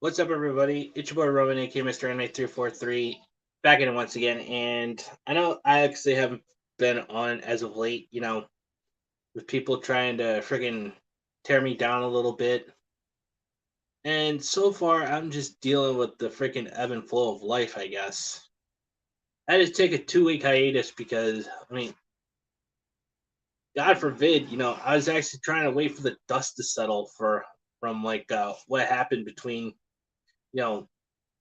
What's up, everybody? It's your boy Roman, aka Mr. Anime 343, back in it once again. And I know I actually haven't been on as of late, with people trying to friggin' tear me down a little bit. And so far, I'm just dealing with the freaking ebb and flow of life, I guess. I had to take a 2 week hiatus because, God forbid, I was actually trying to wait for the dust to settle from what happened between, you know,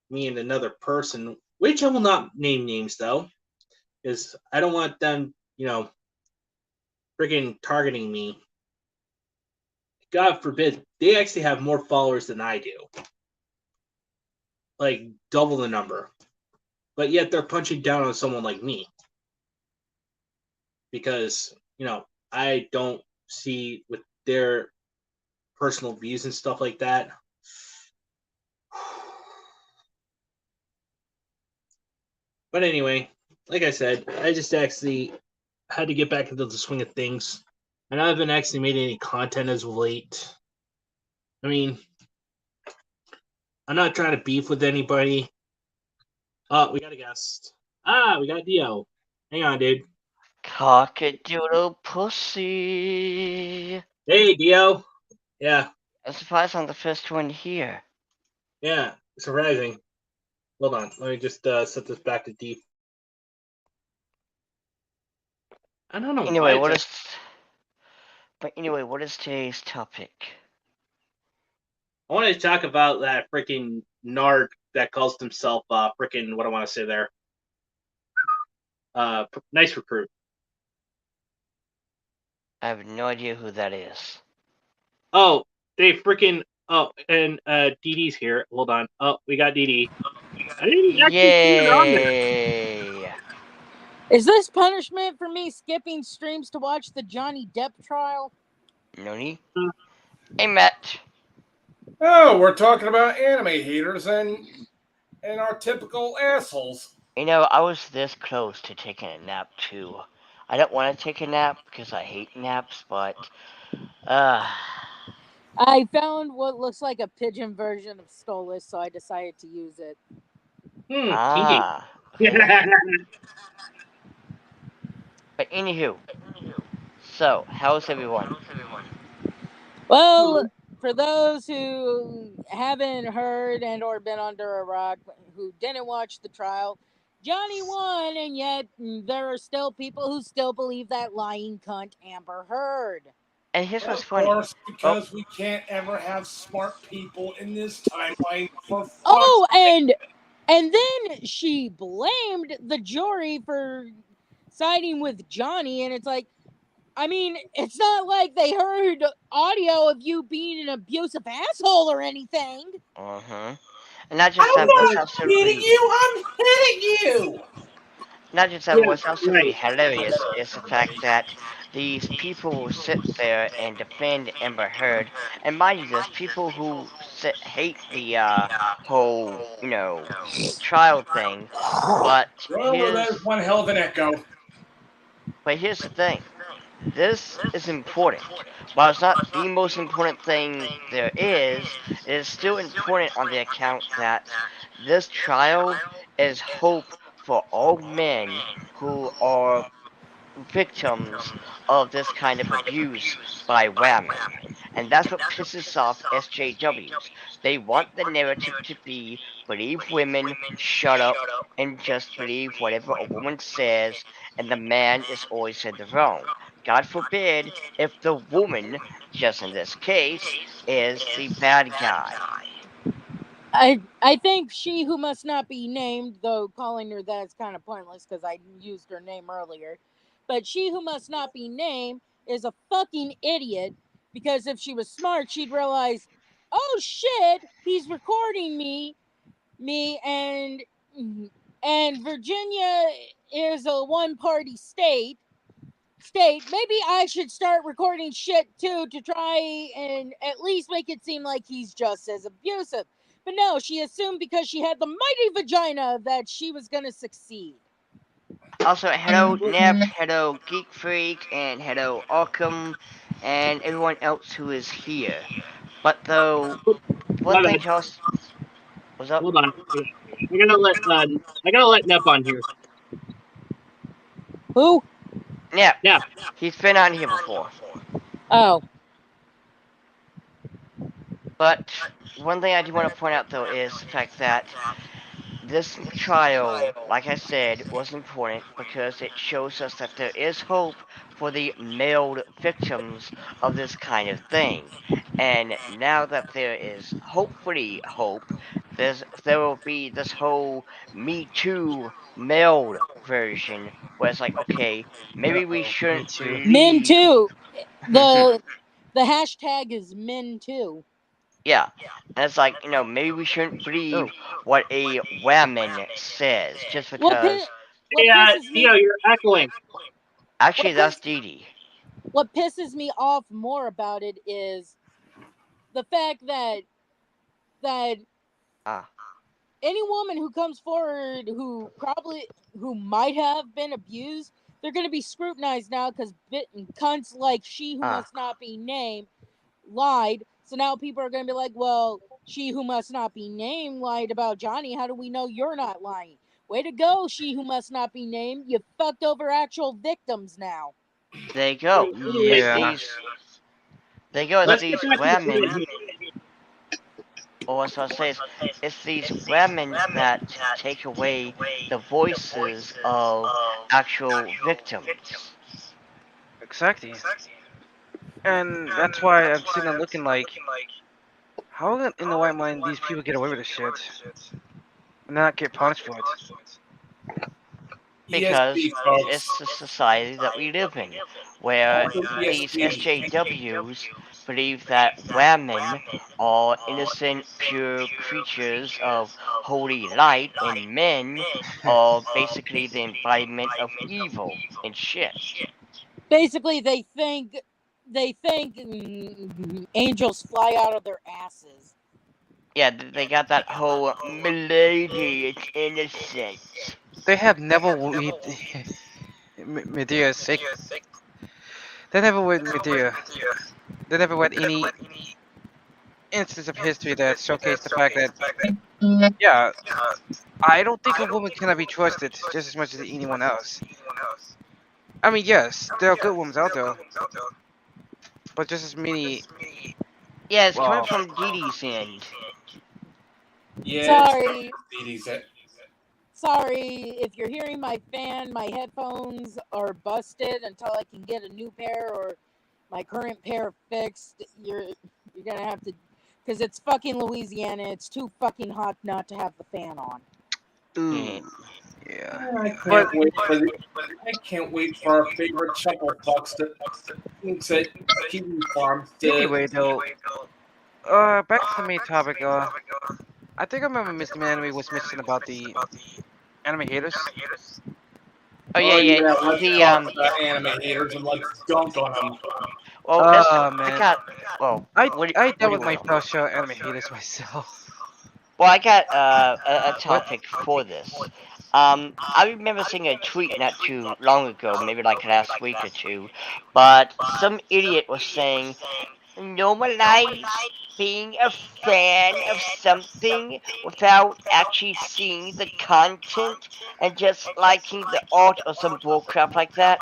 me and another person, which I will not name names though, because I don't want them, freaking targeting me. God forbid, they actually have more followers than I do, like double the number, but yet they're punching down on someone like me because, I don't see with their personal views and stuff like that. But anyway, like I said, I just actually had to get back into the swing of things. And I haven't actually made any content as of late. I mean, I'm not trying to beef with anybody. Oh, we got a guest. We got Dio. Hang on, dude. Cockadoodle pussy. Hey, Dio. Yeah, I'm surprised I'm the first one here. yeah. Surprising. Hold on. Let me just set this back to default. I don't know why Anyway, it's. what is today's topic? I want to talk about that freaking nard that calls himself freaking what I want to say there. Nice recruit. I have no idea who that is. Oh, they freaking. Oh, and DD's here. Hold on. Oh, we got DD. I didn't actually see her on there. Yay! Is this punishment for me skipping streams to watch the Johnny Depp trial? Noni? Hey, Matt. Oh, we're talking about anime haters and our typical assholes. I was this close to taking a nap too. I don't want to take a nap because I hate naps, but uh, I found what looks like a pigeon version of Stolas, so I decided to use it. Kinky. okay. But anywho, so how's everyone? Well, for those who haven't heard and or been under a rock, who didn't watch the trial, Johnny won, and yet there are still people who still believe that lying cunt Amber Heard. And here's what's Of funny. course, Oh, because we can't ever have smart people in this timeline for fuck's Oh, and then she blamed the jury for siding with Johnny, and it's like, I mean, it's not like they heard audio of you being an abusive asshole or anything. And not just I'm that, what's not hitting absolutely you, I'm hitting you! not just that, Yeah, what's absolutely right. hilarious is the fact that these people will sit there and defend Amber Heard, and mind you, there's people who hate the whole, trial thing, but Well, that is one hell of an echo. here's the thing. This is important. While it's not the most important thing there is, it is still important on the account that this trial is hope for all men who are victims of this kind of abuse by women. And that's what pisses off SJWs. They want the narrative to be believe women, shut up, and just believe whatever a woman says, and the man is always in the wrong. God forbid if the woman, just in this case, is the bad guy. I think she who must not be named, though calling her that is kind of pointless because I used her name earlier. But she who must not be named is a fucking idiot because if she was smart, she'd realize, oh shit, he's recording me, and Virginia is a one-party state. Maybe I should start recording shit too to try and at least make it seem like he's just as abusive. But no, she assumed because she had the mighty vagina that she was gonna succeed. Also, hello Nep, hello Geek Freak, and hello Arkham, and everyone else who is here. But though, one Love thing it. else, What's up? Hold on. I'm gonna let Nep on here. Who? Yeah, Yeah. he's been on here before. Oh. But one thing I do want to point out, though, is the fact that this trial, like I said, was important because it shows us that there is hope for the male victims of this kind of thing. And now that there is hopefully hope, there will be this whole Me Too male version where it's like, okay, maybe we Uh-oh, me shouldn't too. Men believe. too. The hashtag is men too. Yeah. And it's like, maybe we shouldn't believe what a woman says just What because. what Yeah, pisses me Dio, you're echoing. Actually, what that's piss- Dee Dee. what pisses me off more about it is the fact that Ah, any woman who comes forward who might have been abused, they're going to be scrutinized now because cunts like she who must not be named lied. So now people are going to be like, well, she who must not be named lied about Johnny. How do we know you're not lying? Way to go, she who must not be named. You fucked over actual victims now. there you go. It's Yeah. these. There you go. It's Let's get these back to the point women. here. Or what I was say is, it's these women that take away the voices of actual victims. Exactly. And that's why I'm sitting there looking like, how in the white mind these people get away with this shit and not get punished for it? Because ESP, folks. it's the society that we live in, where Also these ESP. SJWs believe that women are innocent, pure creatures of holy light, and men are basically the embodiment of evil and shit. Basically, they think angels fly out of their asses. Yeah, they got that whole milady, it's innocent. They have never with Medea sick. They never with Medea. They never with any instance of history that showcased the fact that, yeah, I don't think a woman cannot be trusted just as much as anyone else. I mean, yes, there are good women out there, but just as many. Yeah, it's coming Well, from Dee Dee's end. Yeah, Sorry, it's sorry if you're hearing my fan. My headphones are busted until I can get a new pair or my current pair fixed. You're gonna have to, because it's fucking Louisiana. It's too fucking hot not to have the fan on. ooh, yeah. But I can't wait for our favorite chuckle fucks to thinks at Kiwi Farms to. anyway, though, back to the main topic. I think I remember Mr. Anime was mentioning about the anime haters. Oh Oh yeah, yeah, let's the talk about anime haters and let's dunk on them. well, it's I Man, got well. I What I do dealt you with want my to know? first show anime haters myself. Well, I got a What? topic for this. I remember seeing a tweet not too long ago, maybe like last week or two, but some idiot was saying, normalize being a fan of something without actually seeing the content and just liking the art or some bullcrap like that.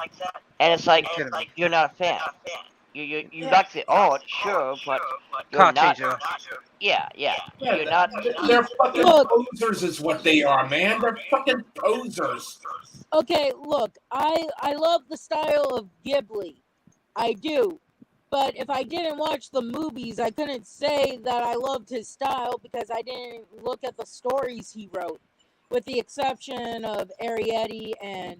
And it's You like, kidding me? you're not a fan. You like the art, sure, but you're Can't not. change her. Yeah. Yeah, You're not. they're fucking Look, posers, is what they are, man. They're fucking posers. okay, look, I love the style of Ghibli. I do. But if I didn't watch the movies, I couldn't say that I loved his style because I didn't look at the stories he wrote, with the exception of Arrietty and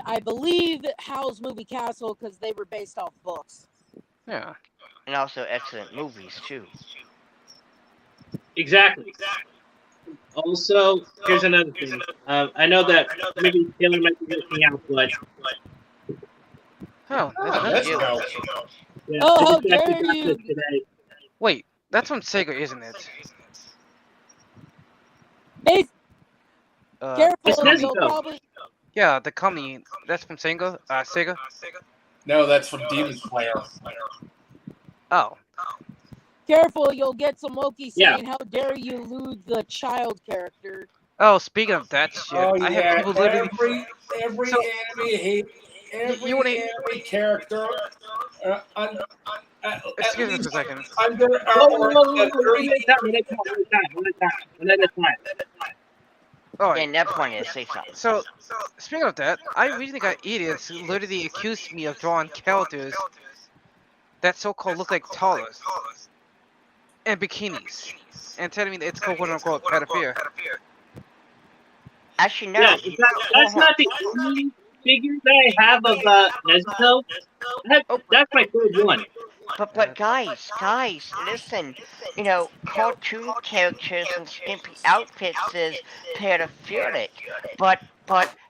I believe Howl's Moving Castle because they were based off books. Yeah. And also excellent movies too. Exactly. Also, here's another thing. I know that maybe Taylor might be listening out, but Oh, Oh, that's let's you. go. yeah, Oh, I how just actually dare got you! this today. Wait, that's from Sega, isn't it? Hey, The careful, It's company. they'll Nezuko. probably. Yeah, the company. That's from Sega. Sega. No, that's from Demon Slayer. Oh, Careful, you'll get some Loki Yeah. saying, "How dare you lewd the child character?" Oh, speaking of that shit, Oh I have yeah, people literally. every So you every want to anime character, at excuse me for a least second? under Whoa, or whoa, whoa, at whoa, very one at a time, one at a time, one at a time, one at a time, one at a time. All right. And that point is say something. So speaking of that, I recently got idiots who literally accused me of drawing characters that so-called look like toddlers and bikinis, and telling me that it's called quote-unquote pedophilia. Actually, Yeah, no. in fact, that's not the only figure that I have of Nezuko. Oh, That's my third one. but guys, listen. You know, cartoon characters and skimpy outfits is pedophilic, but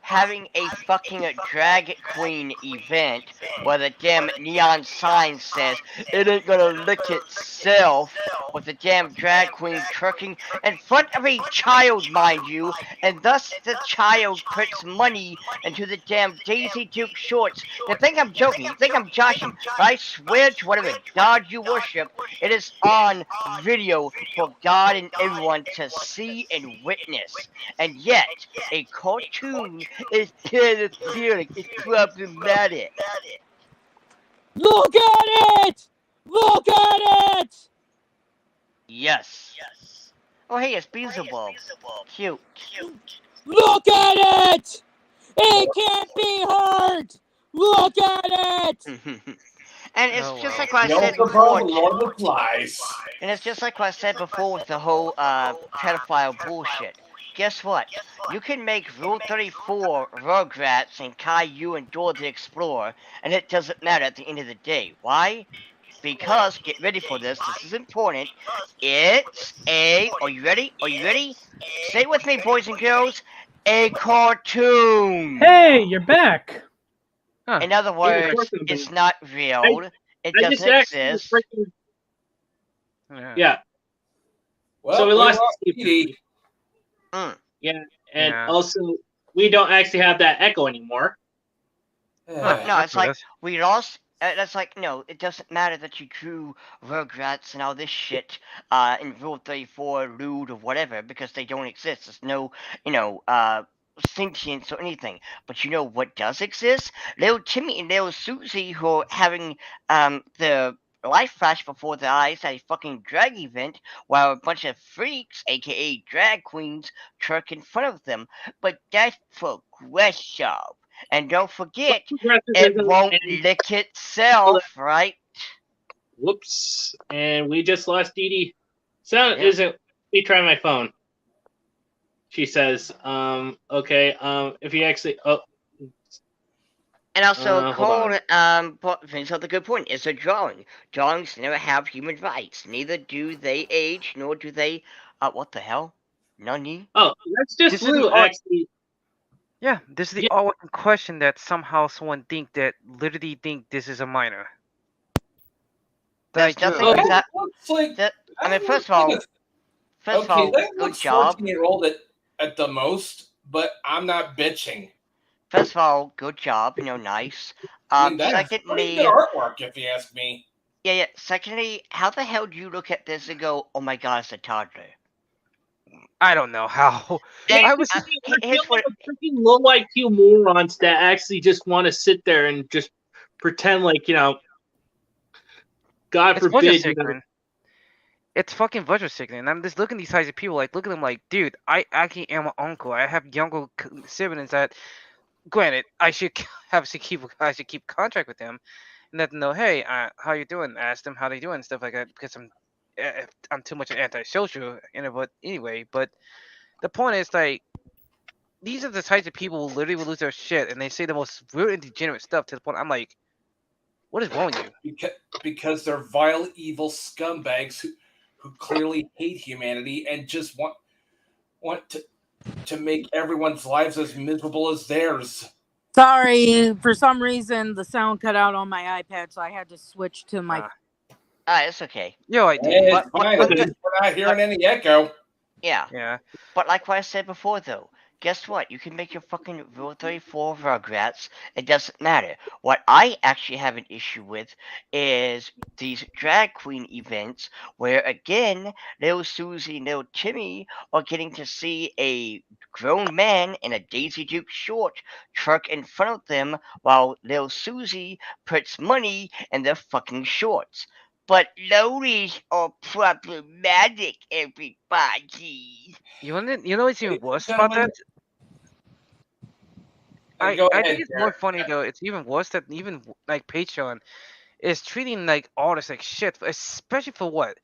having a fucking drag queen event where the damn neon sign says it ain't gonna lick itself, with the damn drag queen twerking in front of a child, mind you, and thus the child puts money into the damn Daisy Duke shorts. You think I'm joking? You think I'm joshing? But I swear to whatever God you worship, it is on video for God and everyone to see and witness. And yet, a cartoon is pedophilic. It's problematic. Look at it! Look at it! Yes. Oh, hey, it's Beelzebub. Cute. Look at it! It can't be hard! Look at it! And it's Oh just well. like what I said Beelzebub, before. Lord of the Flies. And it's just like what I said before with the whole pedophile bullshit. Guess what? You can make Rule 34 Rugrats and Caillou and Dora the Explorer, and it doesn't matter at the end of the day. Why? Because, get ready for this, this is important. It's a, are you ready? Are you ready? Say it with me, boys and girls. A cartoon. Hey, you're back. Huh. In other Yeah, of course words, I'm it's back. not real. It I just doesn't actually exist. freaking Yeah. yeah. Well, So we lost Steve. Edie. Mm. Yeah, and Yeah. also we don't actually have that echo anymore. Huh, No, it's like that's- we lost. That's like no. It doesn't matter that you drew Rugrats and all this shit in Rule 34, Lewd, or whatever, because they don't exist. There's no, sentience or anything. But you know what does exist? Little Timmy and little Susie, who are having the life flash before their eyes at a fucking drag event, while a bunch of freaks, aka drag queens, twerk in front of them. But that's progressive. And don't forget, it Progressivism won't and lick itself, right? whoops, and we just lost Dee Dee. Sound Yeah. isn't. Let me try my phone. She says, okay, if you actually, oh, And also, hold on. Cole brings up the good point. It's a drawing. Drawings never have human rights. Neither do they age, nor do they, what the hell? Nani? Oh, that's just This is the Lou, art. actually. Yeah, this is the Yeah. artwork in question that somehow someone literally think this is a minor. That I There's drew. nothing Oh, that. Looks like I mean, first of all, okay, that good looks job. 14-year-old at the most, but I'm not bitching. First of all, good job. Nice. I mean, that's pretty Secondly, good artwork, if you ask me. yeah. Secondly, how the hell do you look at this and go, "Oh my God, it's a toddler"? I don't know how. And I was I here's feel what. like freaking low IQ morons that actually just want to sit there and just pretend like, God it's budget forbid, sickening. It's fucking budget sickening. I'm just looking at these types of people, like, look at them like, dude, I actually am an uncle. I have younger siblings that, granted, I should keep contract with them, and let them know, hey, how you doing? Ask them how they doing and stuff like that, because I'm too much an antisocial, but anyway. But the point is, like, these are the types of people who literally will lose their shit, and they say the most rude and degenerate stuff to the point I'm like, what is wrong with you? Because they're vile, evil scumbags who clearly hate humanity and just want to make everyone's lives as miserable as theirs. Sorry, for some reason the sound cut out on my iPad, so I had to switch to my. It's okay. Yo, I Hey, did. it's fine. At least we're not hearing any echo. Yeah. Yeah. But like what I said before, though, guess what? You can make your fucking Rule 34 Rugrats. It doesn't matter. What I actually have an issue with is these drag queen events where, again, little Susie and little Timmy are getting to see a grown man in a Daisy Duke short truck in front of them while little Susie puts money in their fucking shorts. But lollies are problematic, everybody. You know what's even Ladies and worse about gentlemen, that? I go I ahead, think it's more Derek. funny though. It's even worse that even like Patreon is treating like artists like shit, especially for what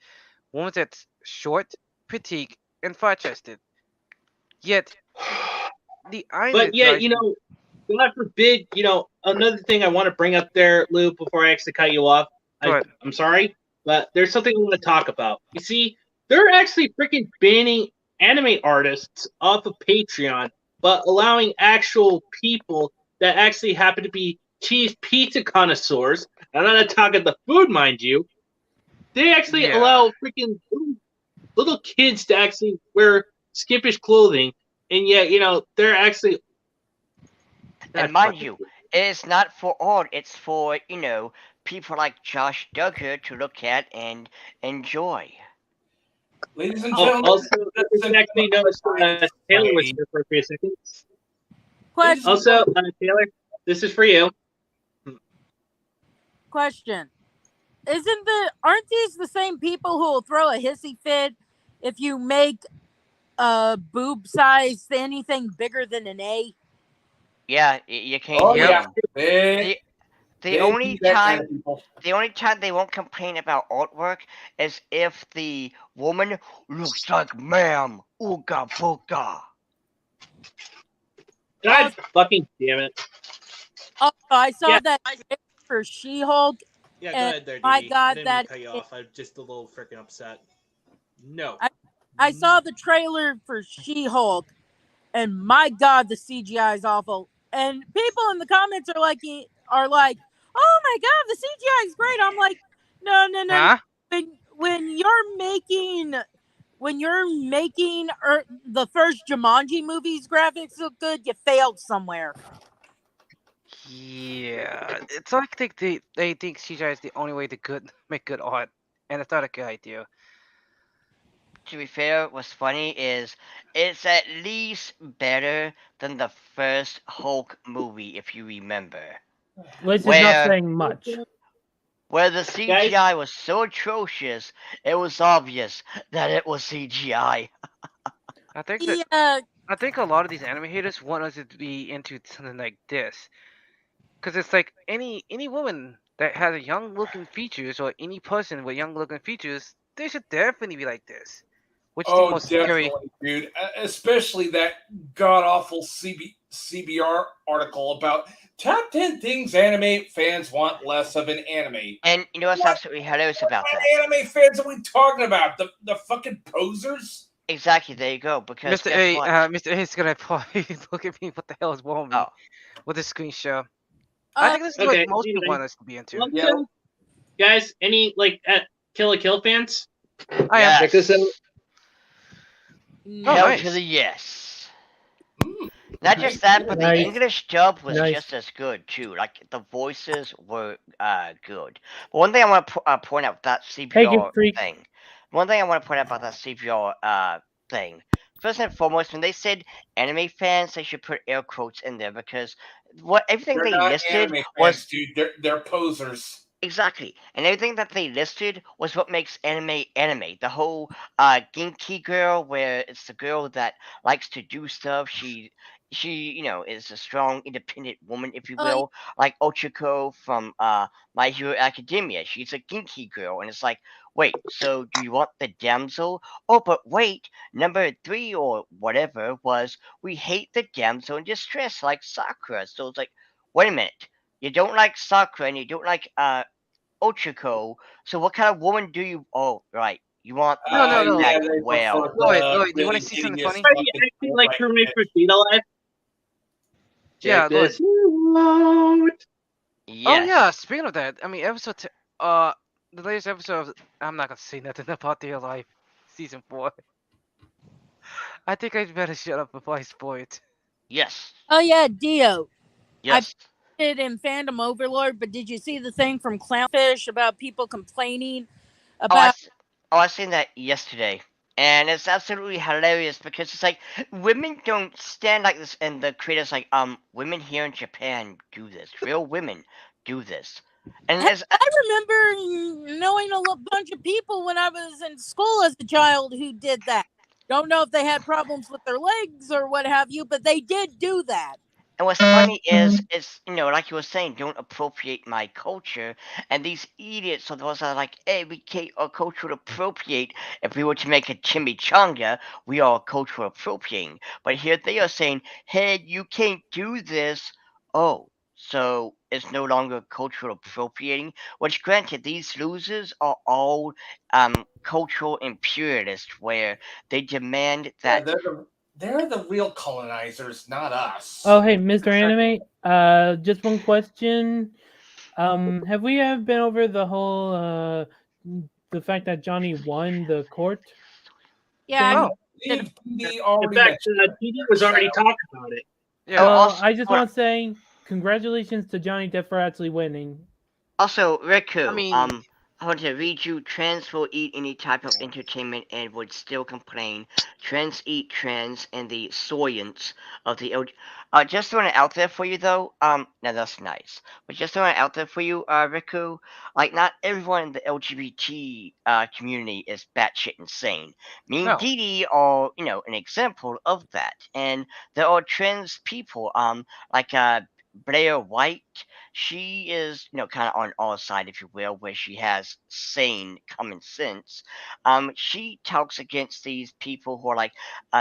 women that's short, petite, and far chested. Yet the But Ironhead yeah, guys, God forbid, another thing I want to bring up there, Lou, before I actually cut you off. go ahead. I'm sorry, but there's something I want to talk about. You see, they're actually freaking banning anime artists off of Patreon, but allowing actual people that actually happen to be cheese pizza connoisseurs. I'm not talking the food, mind you. They actually Yeah, allow freaking little kids to actually wear skimpish clothing, and yet, they're actually And God mind fucking. you, it's not for art, it's for, people like Josh Duggar to look at and enjoy. Ladies and Oh, gentlemen, also, I that's just actually noticed Taylor was here for a few seconds. Ladies and Question. Also, Taylor, this is for you. Question. Aren't these the same people who will throw a hissy fit if you make a boob size anything bigger than an A? Yeah, you can't oh do yep. yeah, them. they The the they do only that kind time of people. the only time they won't complain about artwork is if the woman looks like ma'am. Ooga booga. God fucking damn it. Also, I Yeah, saw that trailer for She-Hulk, yeah. Go and ahead there, my DD. I God, didn't mean to that cut you off. I'm just a little freaking upset. No. I I saw the trailer for She-Hulk, and my God, the CGI is awful. And people in the comments are like, "Oh my God, the CGI is great." I'm like, no, no, no, no. Huh? When you're making the first Jumanji movies graphics look good, you failed somewhere. Yeah, it's like they think CGI is the only way to make good art, and it's not a good idea. To be fair, what's funny is it's at least better than the first Hulk movie, if you remember, Which is not where saying much. where the Guys, CGI was so atrocious it was obvious that it was CGI. I think that The I think a lot of these anime haters want us to be into something like this, because it's like any woman that has a young looking features or any person with young looking features, they should definitely be like this, which is the Oh, most scary. definitely, dude. Especially that god awful CBR article about top 10 things anime fans want less of an anime. And you know what's What absolutely hilarious about that? anime fans are we talking about? The fucking posers? Exactly, there you go. Because guess what? Mr. A is gonna probably look at me. What the hell is wrong with me Oh, with this screenshot? I uh, think this is what okay. most people Anyway, want us to be into. Yeah. also, guys, any Kill a Kill fans? I am. Check this out. yes. Oh, Hell to nice. the yes. Mm. Not just that, but the Nice. English dub was Nice. just as good too. Like the voices were good. But one thing I want to point out with that Take it, CPR freak. thing. One thing I want to point out about that CPR thing. First and foremost, when they said anime fans, they should put air quotes in there because everything They're they not listed anime was fans, dude. They're posers. exactly, and everything that they listed was what makes anime anime. The whole Genki girl, where it's the girl that likes to do stuff. She is a strong, independent woman, if you uh, will, like Ochako from My Hero Academia. She's a Genki girl, and it's like, wait, so do you want the damsel? Oh, but wait, number three or whatever was we hate the damsel in distress, like Sakura. So it's like, wait a minute. You don't like Sakura and you don't like Ochako. So what kind of woman do you? Oh, right. You want the No, no, chick no. that Yeah, they prefer well. Lloyd, do you want really to see something hideous funny? How do you fucking actually like to remain bitch. for Speed Alive? Yeah, Check Lloyd. this out. Oh yeah. Yes. Speaking of that, I mean, the latest episode. I'm not gonna say nothing about Their Life, season 4. I think I better shut up before I spoil it. Yes. Oh yeah, Dio. I Yes. it in Fandom Overlord, but did you see the thing from Clownfish about people complaining Oh, about? I seen that yesterday, and it's absolutely hilarious because it's like women don't stand like this, and the creators like women here in Japan do this, real women do this, and Heck, it's I remember knowing bunch of people when I was in school as a child who did that. Don't know if they had problems with their legs or what have you, but they did do that. And what's funny is like you were saying, don't appropriate my culture. And these idiots are the ones that are like, hey, we can't cultural appropriate. If we were to make a chimichanga, we are cultural appropriating. But here they are saying, hey, you can't do this. Oh, so it's no longer cultural appropriating. Which, granted, these losers are all cultural imperialists, where they demand Yeah, that. they're the real colonizers, not us. Oh, hey, Mr. Exactly. Anime. Just one question. Have we ever been over the whole the fact that Johnny won the court Yeah, I thing? Oh, did. Steve D In already fact, mentioned it. TD was already talking about it. Oh, yeah. Well, also, I just hold on. want to say congratulations to Johnny Depp for actually winning. Also, I Riku, mean, I want to read you: trans will eat any type of entertainment and would still complain. Trans eat trans and the soyance of the just throwing it out there for you though, now that's nice. But just throwing it out there for you, Riku, like not everyone in the LGBT community is batshit insane. Me and no. Dee Dee are, an example of that. And there are trans people, like Blair White. She is, kind of on our side, if you will, where she has sane common sense. She talks against these people who are like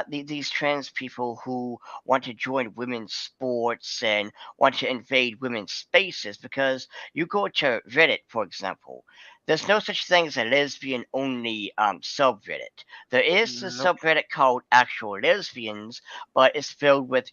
these trans people who want to join women's sports and want to invade women's spaces, because you go to Reddit, for example. There's no such thing as a lesbian only subreddit. There is a Nope. subreddit called Actual Lesbians, but it's filled with,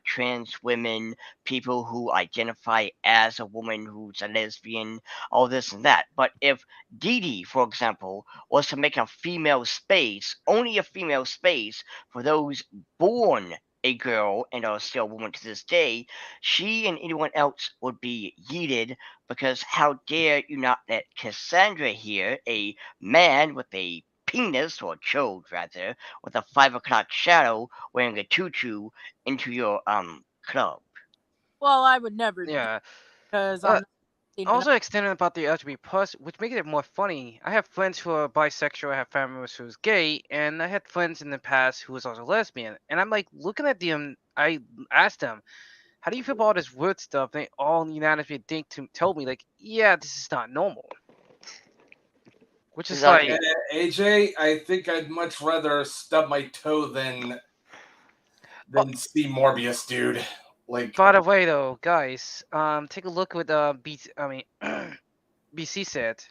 trans women, people who identify as a woman who's a lesbian, all this and that. But if Dee Dee, for example, was to make a female space, only a female space for those born a girl and are still a woman to this day, she and anyone else would be yeeted, because how dare you not let Cassandra here, a man with a penis, or chode rather, with a 5 o'clock shadow wearing a tutu, into your club. Well, I would never do Yeah. because I'm Uh, not dating enough. Also extending about the LGBT plus, which makes it more funny. I have friends who are bisexual, I have family members who's gay, and I had friends in the past who was also lesbian. And I'm like looking at them. I asked them, "How do you feel about all this weird stuff?" They all unanimously think to tell me like, "Yeah, this is not normal." Which is like, Exactly. AJ, I think I'd much rather stub my toe oh, than see Morbius, dude. Like, by the way though, guys, take a look what I mean, BC said,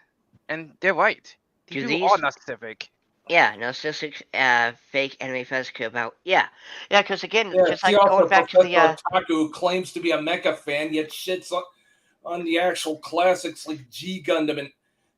and they're right. These Do people are these? not specific. Yeah, narcissistic, fake anime fans care about. Yeah. Because again, yeah, just see like also going back to Professor the Otaku, who claims to be a mecha fan, yet shits on the actual classics like G Gundam and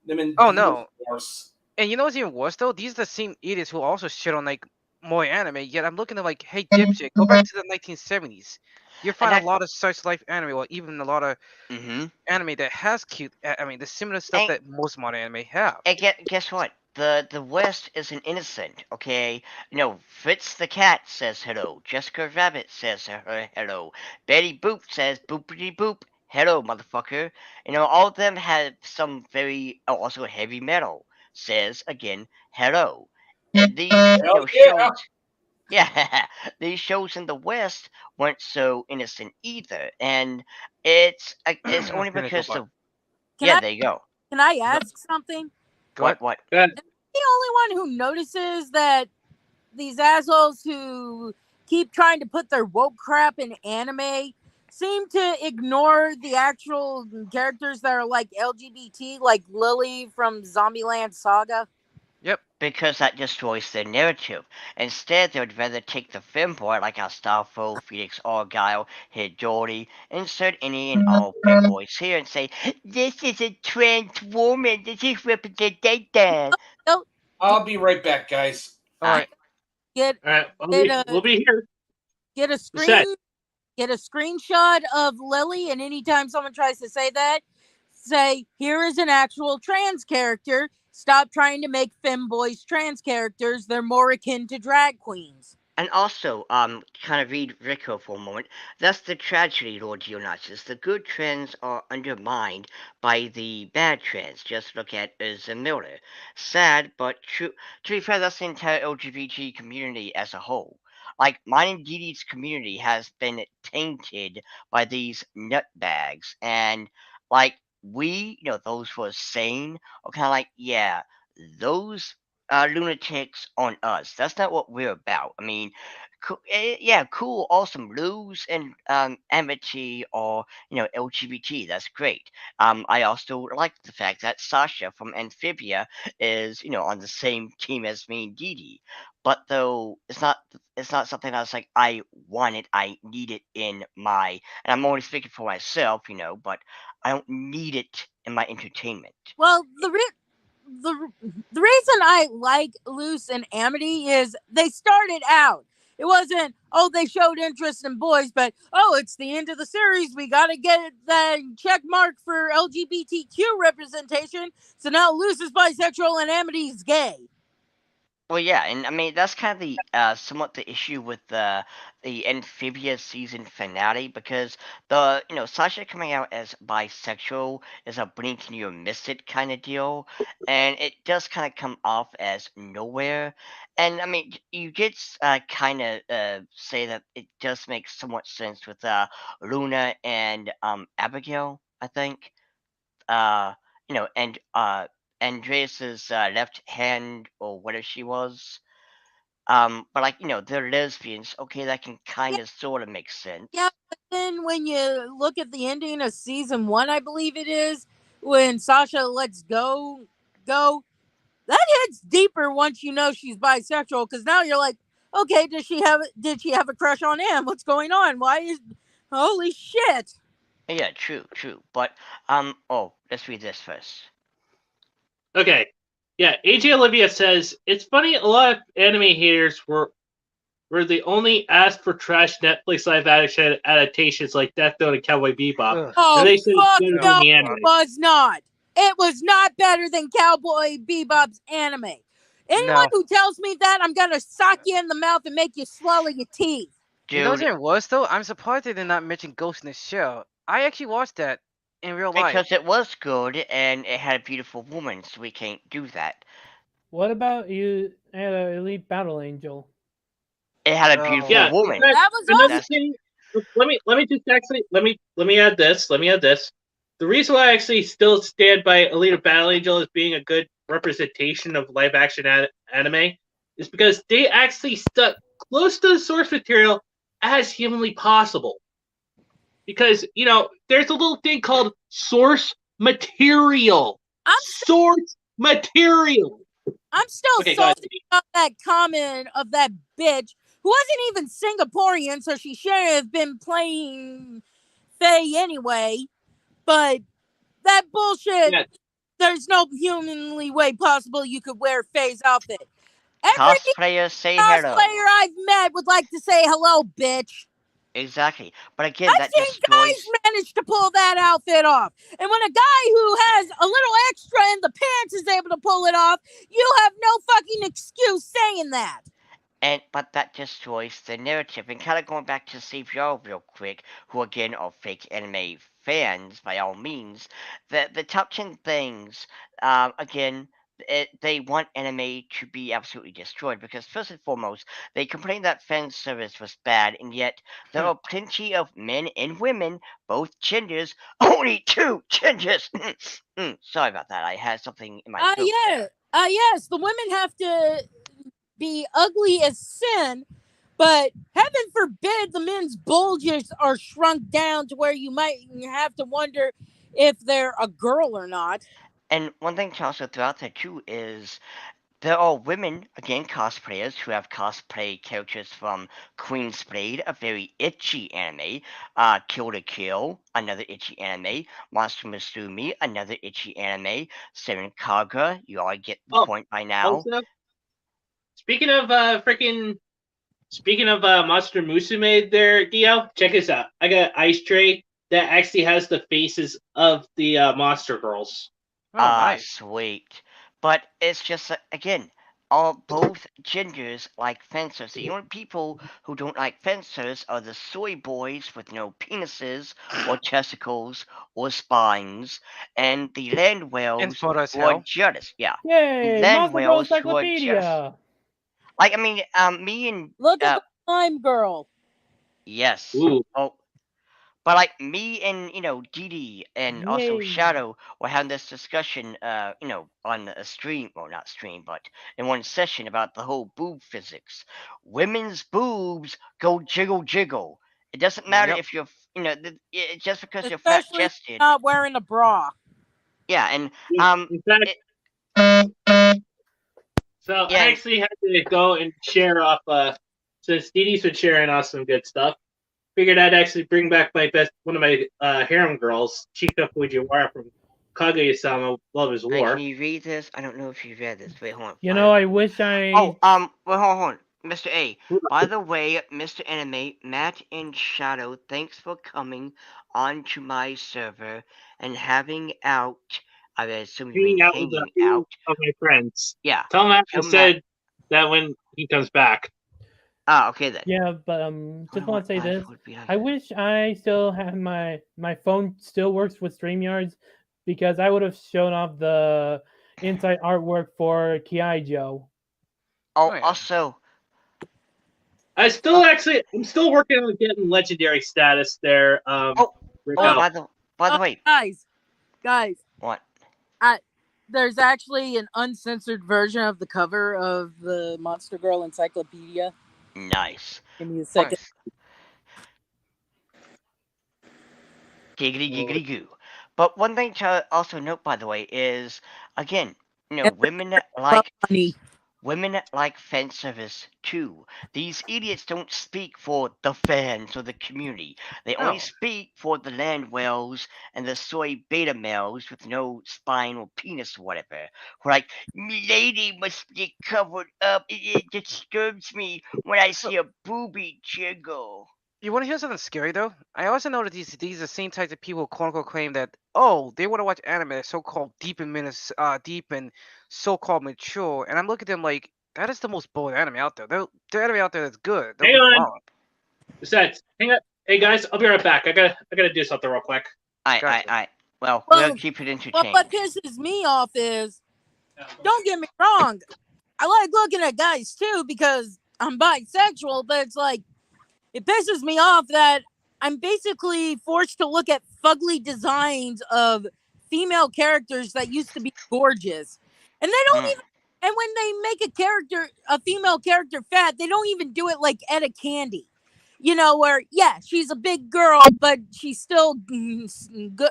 them in Oh Beetle no, Force. and you know what's even worse though? These are the same idiots who also shit on like more anime. Yet I'm looking at like, hey dipshit, go back to the 1970s. You'll and find a that. lot of such life anime, or even a lot of Mm-hmm. anime that has cute. I mean, the similar stuff And, that most modern anime have. guess what? The West isn't innocent. Okay. Fritz the cat says hello. Jessica Rabbit says hello. Betty Boop says boopity boop. Hello, motherfucker. All of them have some very. Oh, also heavy metal says again hello. These Hell shows. yeah! Yeah, these shows in the West weren't so innocent either, and it's only Then they go because back. the. Can Yeah, I there you go. can I Yep. ask something? Go ahead. What? Good. Am I the only one who notices that these assholes who keep trying to put their woke crap in anime seem to ignore the actual characters that are like LGBT, like Lily from Zombieland Saga? Yep. Because that destroys their narrative. Instead, they would rather take the femboy like Astolfo, Felix Argyle, Hidori, insert any and all femboys here and say, this is a trans woman, this is representation. Don't I'll be right back, guys. All right. get All right, get we'll be here. Get a Set. get a screenshot of Lily, and anytime someone tries to say that, say, here is an actual trans character. Stop trying to make femboys trans characters. They're more akin to drag queens. And also, kind of read Rico for a moment. That's the tragedy, Lord Dionysus. The good trends are undermined by the bad trends. Just look at Ezra Miller. Sad, but true. To be fair, that's the entire LGBT community as a whole. Like, mine and Dee Dee's community has been tainted by these nutbags. And, like, those who are sane, are kind of like, yeah, those lunatics on us. That's not what we're about. I mean, yeah, cool, awesome. Luz and Amity or LGBT. That's great. I also like the fact that Sasha from Amphibia is on the same team as me and Dee Dee. But though it's not something that's like I want it, I need it in my, and I'm only speaking for myself, but I don't need it in my entertainment. Well, the reason I like Luce and Amity is they started out. It wasn't, oh, they showed interest in boys, but oh, it's the end of the series. We got to get that check mark for LGBTQ representation. So now Luce is bisexual and Amity is gay. Well, yeah, and I mean that's kind of the somewhat the issue with the Amphibia season finale because the Sasha coming out as bisexual is a blink and you miss it kind of deal, and it does kind of come off as nowhere. And I mean you did kind of say that it does make somewhat sense with Luna and Abigail, I think. uh, and Andreas's left hand or whatever she was. But like they're lesbians. Okay, that can kind of sort of make sense. Yeah, but then when you look at the ending of season 1, I believe it is, when Sasha lets go, that hits deeper once you know she's bisexual, because now you're like, okay, did she have a crush on him? What's going on? Why is holy shit? Yeah, true. But let's read this first. Okay. Yeah, AJ Olivia says it's funny. A lot of anime haters were the only asked for trash Netflix live action adaptations like Death Note and Cowboy Bebop. Ugh. Oh, And they said fuck it's better no, than the it anime. was not. It was not better than Cowboy Bebop's anime. Anyone No. who tells me that, I'm gonna sock you in the mouth and make you swallow your teeth. You know Dude, what it was though? I'm surprised they did not mention Ghost in the Shell. I actually watched that in real life. because it was good and it had a beautiful woman, so we can't do that. What about you? Elite Battle Angel. It had a Oh. beautiful Yeah, woman. That was another awesome. thing. Let me just actually let me add this. Let me add this. The reason why I actually still stand by Alita Battle Angel as being a good representation of live action anime is because they actually stuck close to the source material as humanly possible. Because there's a little thing called source material. Source material. I'm still Okay, salty about that comment of that bitch who wasn't even Singaporean, so she shouldn't have been playing Faye anyway. But that bullshit, Yeah. there's no humanly way possible you could wear Faye's outfit. Every Cosplayers say hello. cosplayer I've met would like to say hello, bitch. Exactly. But again, I've that seen destroys. guys manage to pull that outfit off. And when a guy who has a little extra in the pants is able to pull it off, you have no fucking excuse saying that. But that destroys the narrative. And kind of going back to CVR real quick, who again are fake anime fans by all means. The top 10 things, again, they want anime to be absolutely destroyed because first and foremost, they complain that fan service was bad, and yet there are plenty of men and women, both genders, only two genders. Sorry about that. I had something in my throat. Yes, the women have to be ugly as sin, but heaven forbid the men's bulges are shrunk down to where you might have to wonder if they're a girl or not. And one thing to also throw out there too is there are women, again, cosplayers who have cosplay characters from Queen's Blade, a very itchy anime, Kill to Kill, another itchy anime, Monster Musume, another itchy anime, Seven Kaga, you all get the point by now. Also, speaking of freaking Speaking of Monster Musume there, Dio, check this out. I got an ice tray that actually has the faces of the Monster Girls. Oh, nice. Sweet. But it's just again, both genders like fencers. The only people who don't like fencers are the soy boys with no penises or testicles or spines, and the land And whales photo as who are hell. jealous. Yeah, the Yay! land Monster Girl whales who are jealous. Encyclopedia. Like I mean, me and Look at the slime girl. yes. Ooh, Oh, but like me and Dee Dee and also Yay! Shadow were having this discussion, on a stream, well not stream, but in one session about the whole boob physics. Women's boobs go jiggle jiggle. It doesn't matter Yep. if you're, just because you're flat Especially if chested. you're not wearing a bra. Yeah, and in fact, it, so yeah, I actually had to go and share off. Since Dee Dee's been sharing off some good stuff, figured I'd actually bring back one of my harem girls, Chika Fujiwara from Kaguya-sama Love is can War. you read this? I don't know if you read this. Wait, hold on. You know, I wish I. Oh, well, hold on. Mr. A. By the way, Mr. Anime, Matt and Shadow, thanks for coming onto my server and having out. I assume you Hanging mean out with a hanging few out. of my friends. Yeah. Tell Matt I Tell Matt. said that when he comes back. Ah, okay then. Yeah, but I just wonder want what to say life this. would be like. I wish I still had my phone still works with StreamYards, because I would have shown off the inside artwork for Kiaijo. Oh, Oh, yeah. also, I'm still working on getting legendary status there. oh, Rico. by the way, guys, what? there's actually an uncensored version of the cover of the Monster Girl Encyclopedia. Nice. Give me a second. Nice. Giggity giggity goo. But one thing to also note, by the way, is again, And women love like money. women like fan service too. These idiots don't speak for the fans or the community. They only No. speak for the land whales and the soy beta males with no spine or penis or whatever. Who are like, "Milady must be covered up. It disturbs me when I see a booby jiggle." You want to hear something scary though? I also know that these are the same types of people who quote unquote claim that they want to watch anime that's so-called deep and so-called mature, and I'm looking at them like that is the most boring anime out there. The anime out there that's good. Don't Hang get me on. wrong. Besides, hang on. Hey guys, I'll be right back. I gotta do something real quick. Gotcha. I. Well, Well, we'll keep it well, what interchanged. pisses me off is, don't get me wrong, I like looking at guys too because I'm bisexual, but it's like, it pisses me off that I'm basically forced to look at fugly designs of female characters that used to be gorgeous. And they don't Mm. even, and when they make a female character fat, they don't even do it like Etta Candy. You know, where, yeah, she's a big girl, but she's still good.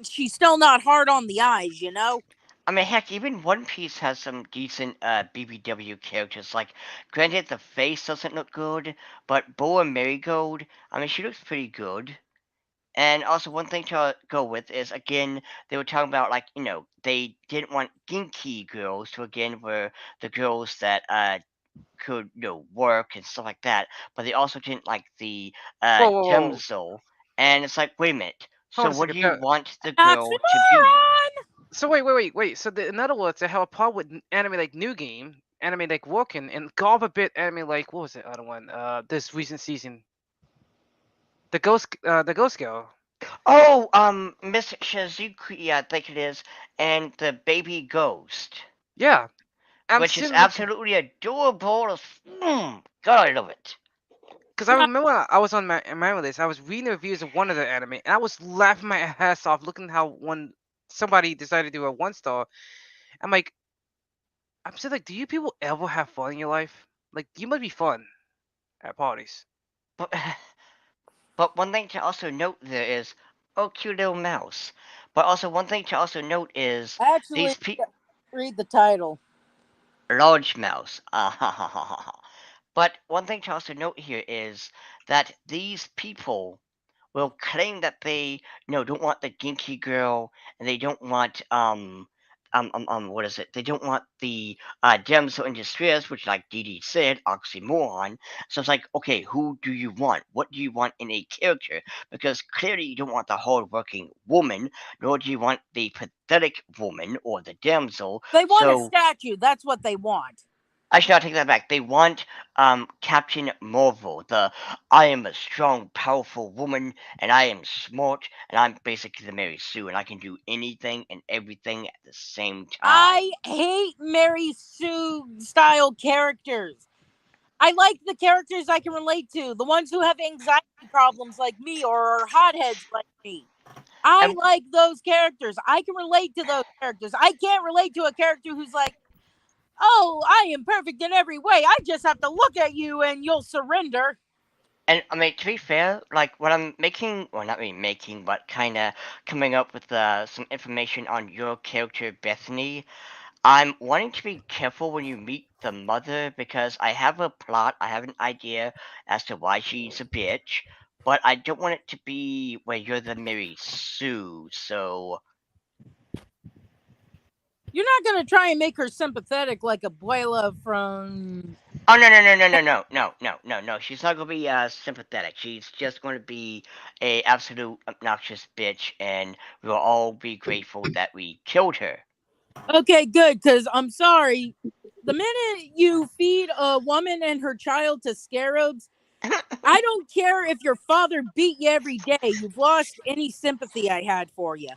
She's still not hard on the eyes, you know? I mean, heck, even One Piece has some decent BBW characters. Like, granted, the face doesn't look good, but Boa Marigold, I mean, she looks pretty good. And also, one thing to go with is, again, they were talking about, like, they didn't want Ginky girls, who, again, were the girls that could, work and stuff like that. But they also didn't like the Whoa. damsel. And it's like, wait a minute. Hold So, on a what do second. you want the girl to be? Oxymoron! So wait. So in other words, they have a problem with anime like New Game, anime like Working, and golf a bit anime like what was the other one? This recent season, the Ghost Girl. Oh, Miss Shizuki, I think it is, and the baby ghost, Yeah, I'm which is sitting looking absolutely adorable. God, I love it. because I remember when I was on my list. I was reading the reviews of one of the anime, and I was laughing my ass off looking how somebody decided to do a 1 star. I'm like, I'm still like, do you people ever have fun in your life? Like, you must be fun at parties. But, but one thing to also note there is, oh, cute little mouse. But also one thing to also note is Actually, these people, read the title. large mouse. Ah ha ha ha ha ha. But one thing to also note here is that these people will claim that they don't want the ginky girl and they don't want what is it? They don't want the damsel in distress, which, like Dee Dee said, oxymoron. So it's like, okay, who do you want? What do you want in a character? Because clearly you don't want the hardworking woman, nor do you want the pathetic woman or the damsel. They want a So statue. That's what they want. actually, I'll take that back. They want Captain Marvel, the I am a strong, powerful woman, and I am smart, and I'm basically the Mary Sue, and I can do anything and everything at the same time. I hate Mary Sue style characters. I like the characters I can relate to, the ones who have anxiety problems like me or are hotheads like me. I And- like those characters. I can relate to those characters. I can't relate to a character who's like, oh, I am perfect in every way. I just have to look at you and you'll surrender. And I mean, to be fair, like when I'm making, well, not really making, but kind of coming up with some information on your character, Bethany, I'm wanting to be careful when you meet the mother because I have a plot, I have an idea as to why she's a bitch, but I don't want it to be where you're the Mary Sue. So You're not going to try and make her sympathetic like Abuela from. oh no! She's not gonna be sympathetic. She's just gonna be a absolute obnoxious bitch, and we'll all be grateful that we killed her. Okay, good, because I'm sorry. The minute you feed a woman and her child to scarabs, I don't care if your father beat you every day. You've lost any sympathy I had for you.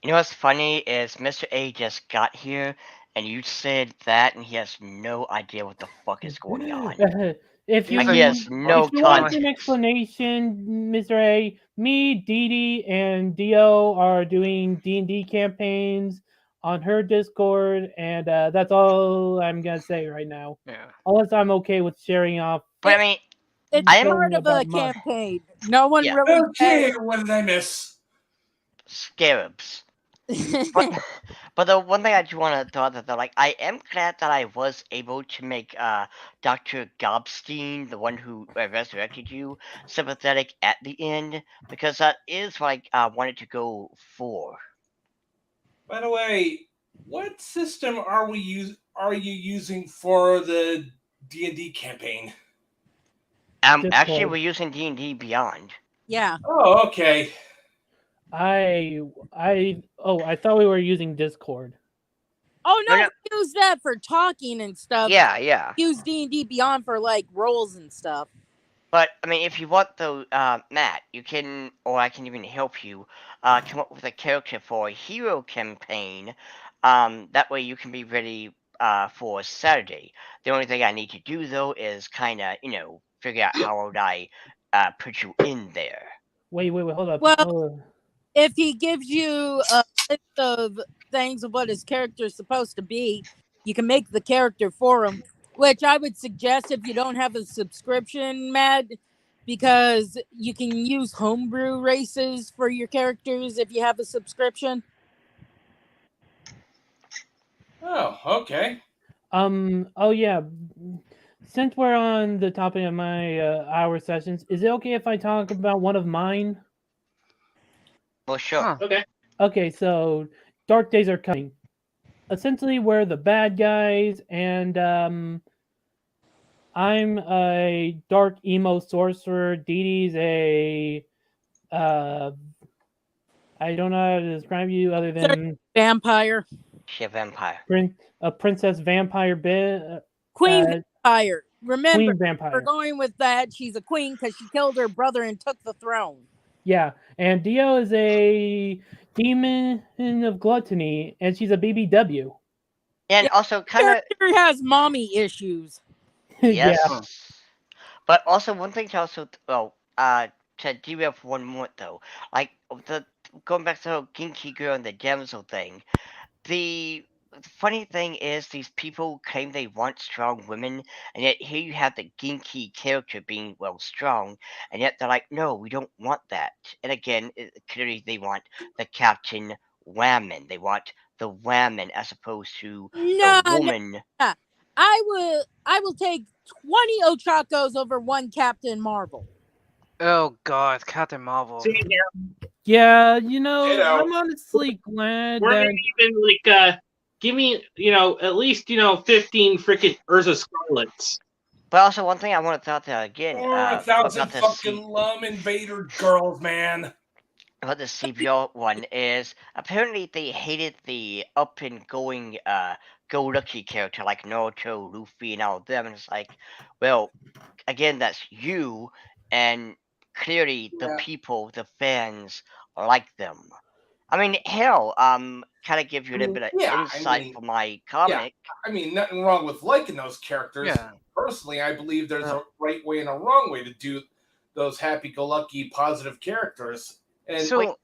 You know what's funny is Mr. A just got here, and you said that, and he has no idea what the fuck is going on. If you Like, he has no if you want an context. explanation, Mr. A, me, Dee Dee, and Dio are doing D&D campaigns on her Discord, and that's all I'm gonna say right now. Yeah. Unless I'm okay with sharing off. But I mean, It's I am- part of a about my- campaign. No one Yeah. really Okay, cares. what did I miss? scarabs. But the one thing I do want to throw out that like I am glad that I was able to make Dr. Gobstein, the one who resurrected you, sympathetic at the end because that is what I wanted to go for. By the way, what system are you using for the D&D campaign? Actually, Discord. we're using D&D Beyond. Yeah. Oh, okay. I thought we were using Discord. Oh no, No. we use that for talking and stuff. Yeah. Use D&D Beyond for like roles and stuff. But I mean, if you want though, Matt, you can, or I can even help you, come up with a character for a hero campaign. That way you can be ready for Saturday. The only thing I need to do though is kind of, figure out how would I put you in there. Wait, hold up. Well, if he gives you a list of things of what his character is supposed to be, you can make the character for him. Which I would suggest if you don't have a subscription, Matt, because you can use homebrew races for your characters if you have a subscription. Oh, okay. Oh yeah. Since we're on the topic of my hour sessions, is it okay if I talk about one of mine? Well, sure. Huh. Okay. Okay, so Dark Days Are Coming. Essentially, we're the bad guys, and I'm a dark emo sorcerer. Dee Dee's a I don't know how to describe you other than Vampire. She a vampire. a princess vampire bit. Queen vampire. Remember, Queen we're vampire. going with that. She's a queen because she killed her brother and took the throne. Yeah, and Dio is a demon of gluttony, and she's a BBW. And Yeah, also kind of Character has mommy issues. yes. Yeah. But also one thing to also to derail for one moment though, like the going back to the Ginky girl and the damsel thing, the funny thing is these people claim they want strong women, and yet here you have the Ginky character being well strong, and yet they're like, no, we don't want that. And again, clearly they want the Captain Whammon. They want the Whammon as opposed to No, the woman. I will take 20 Ochakos over one Captain Marvel. Oh God, Captain Marvel. See, yeah, Yeah, Ditto. I'm honestly glad we're that maybe even like give me, at least, 15 freaking Urza Scarlets. But also, one thing I want to throw out there again Or 1,000 about the fucking Lum Invader girls, man. about the CPO one is apparently they hated the up and going go lucky character like Naruto, Luffy, and all of them. And it's like, well, again, that's you, and clearly the Yeah. people, the fans, like them. I mean, hell, kind of give you a little bit of Yeah, I insight mean, for my comic. I mean, nothing wrong with liking those characters. Yeah. Personally, I believe there's a right way and a wrong way to do those happy-go-lucky, positive characters. And So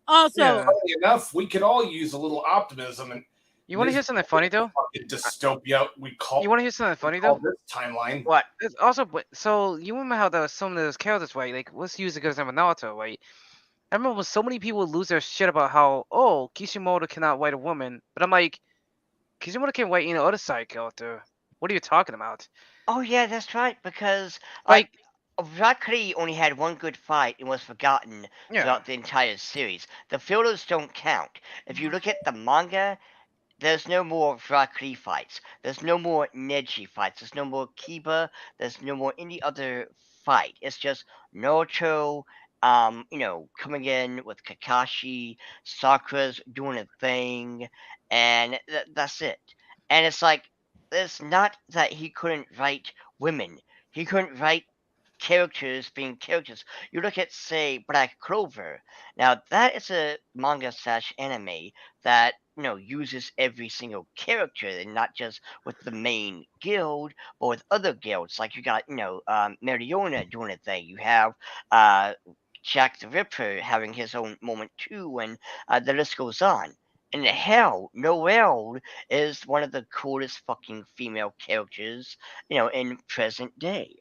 Also, yeah. funny enough, we could all use a little optimism. And You want to hear something funny though? fucking dystopia we call. You want to hear something funny call though? this timeline. What? It's also, so you remember how some of those characters, right? Like, let's use a good example, Naruto, right? I remember when so many people lose their shit about how, oh, Kishimoto cannot write a woman, but I'm like, Kishimoto can write any other side character. What are you talking about? Oh yeah, that's right. Because Like, Valkyrie only had one good fight and was forgotten yeah, throughout the entire series. The fillers don't count. If you look at the manga, there's no more Valkyrie fights. There's no more Neji fights. There's no more Kiba. There's no more any other fight. It's just Naruto, coming in with Kakashi, Sakura's doing a thing, and that's it. And it's like, it's not that he couldn't write women. He couldn't write characters being characters. You look at, say, Black Clover. Now, that is a manga slash anime that, uses every single character and not just with the main guild, but with other guilds. Like you got, Mariona doing a thing. You have, Jack the Ripper having his own moment too, and the list goes on. And hell, Noelle is one of the coolest fucking female characters, in present day.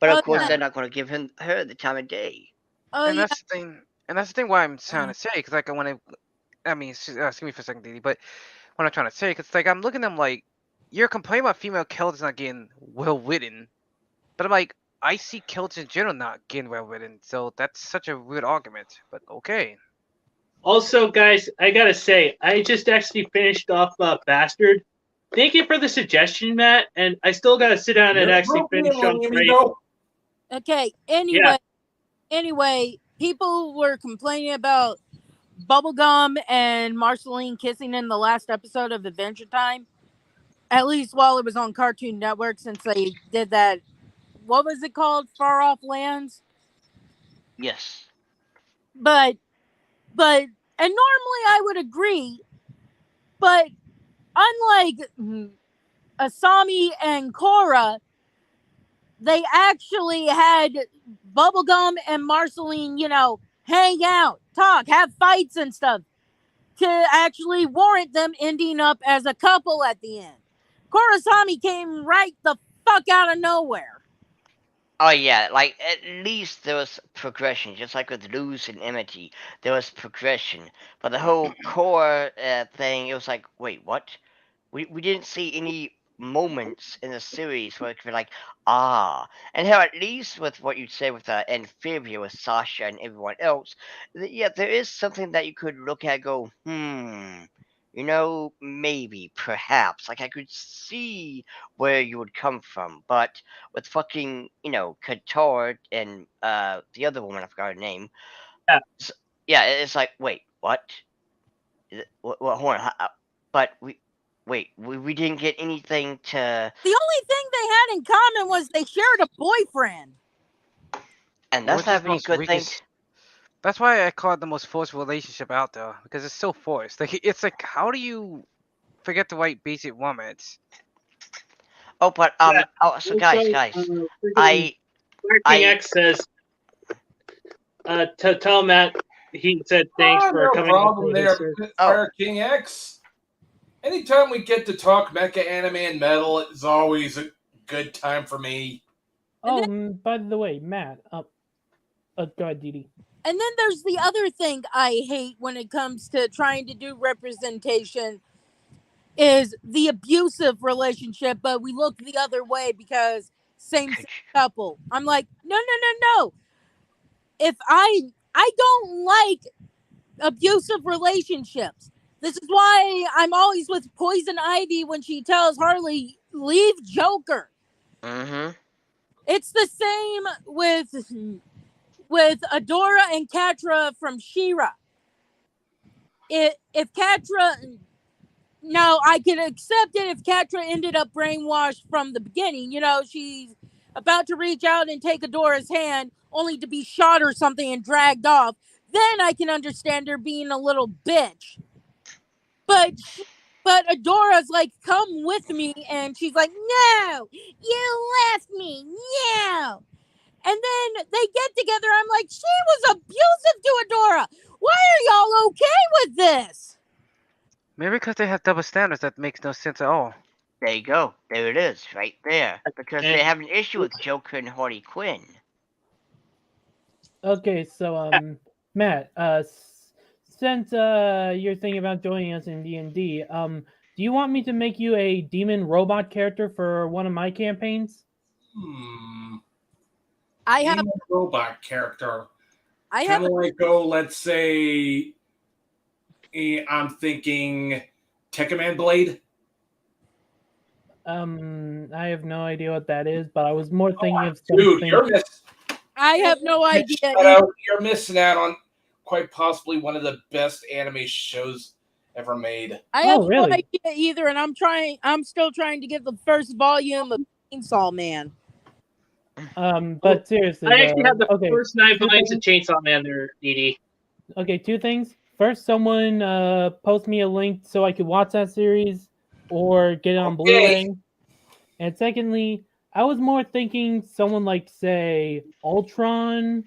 But oh of course, yeah, they're not going to give her the time of day. oh and yeah, that's the thing, why I'm trying to say, because like I mean, excuse me for a second, Didi, but what I'm trying to say, because like I'm looking at them like, you're complaining about female characters not getting well written, but I'm like, I see characters in general not getting well written, so that's such a weird argument. But okay. Also, guys, I gotta say, I just actually finished off Bastard. Thank you for the suggestion, Matt. And I still gotta sit down and actually finish on Drake. okay. Yeah. Anyway, people were complaining about Bubblegum and Marceline kissing in the last episode of Adventure Time. At least while it was on Cartoon Network, since they did that. What was it called? Far Off Lands. Yes. But and normally I would agree, but unlike Asami and Korra, they actually had Bubblegum and Marceline, hang out, talk, have fights and stuff to actually warrant them ending up as a couple at the end. Korasami came right the fuck out of nowhere. Oh yeah, like at least there was progression, just like with Luz and Amity, there was progression. But the whole core thing, it was like, wait, what? We didn't see any moments in the series where it could be like, ah. And hell, at least with what you say with Amphibia, with Sasha and everyone else, yeah, there is something that you could look at and go, maybe, perhaps. Like, I could see where you would come from. But with fucking, Qatar and the other woman, I forgot her name. Yeah. Yeah, it's like, wait, what? Hold on. But we didn't get anything to. The only thing they had in common was they shared a boyfriend. And that's not a good thing. That's why I call it the most forced relationship out there, because it's so forced. Like, it's like, how do you forget to write basic romance? Oh, but Yeah. so guys, King X says, to tell Matt, he said thanks for no coming. problem there, Oh. Fire King X. Anytime we get to talk mecha anime and metal, it's always a good time for me. Oh, by the way, Matt. Go ahead, Didi. And then there's the other thing I hate when it comes to trying to do representation is the abusive relationship, but we look the other way because same couple. I'm like, no. If I don't like abusive relationships. This is why I'm always with Poison Ivy when she tells Harley, leave Joker. Mm-hmm. It's the same with Adora and Catra from She-Ra. If Catra... Now, I can accept it if Catra ended up brainwashed from the beginning. You know, she's about to reach out and take Adora's hand, only to be shot or something and dragged off. Then I can understand her being a little bitch. But Adora's like, come with me. And she's like, no, you left me. No. And then they get together. I'm like, she was abusive to Adora. Why are y'all okay with this? Maybe because they have double standards that makes no sense at all. There you go. There it is, right there. Because they And- have an issue with Joker and Harley Quinn. Okay, so Matt, since you're thinking about joining us in D&D, do you want me to make you a demon robot character for one of my campaigns? I have Demon robot character. I Kind have of like let's say, I'm thinking Tekkaman Blade. I have no idea what that is, but I was more thinking of Dude, something. I have no idea. You're missing out on quite possibly one of the best anime shows ever made. I have really? no idea either, and I'm still trying to get the first volume of Chainsaw Man. But seriously, I actually have the okay, first 9 two volumes of things. Chainsaw Man there, Dee. Okay, two things. First, someone post me a link so I could watch that series or get it on Blu-ray. And secondly, I was more thinking someone like, say, Ultron,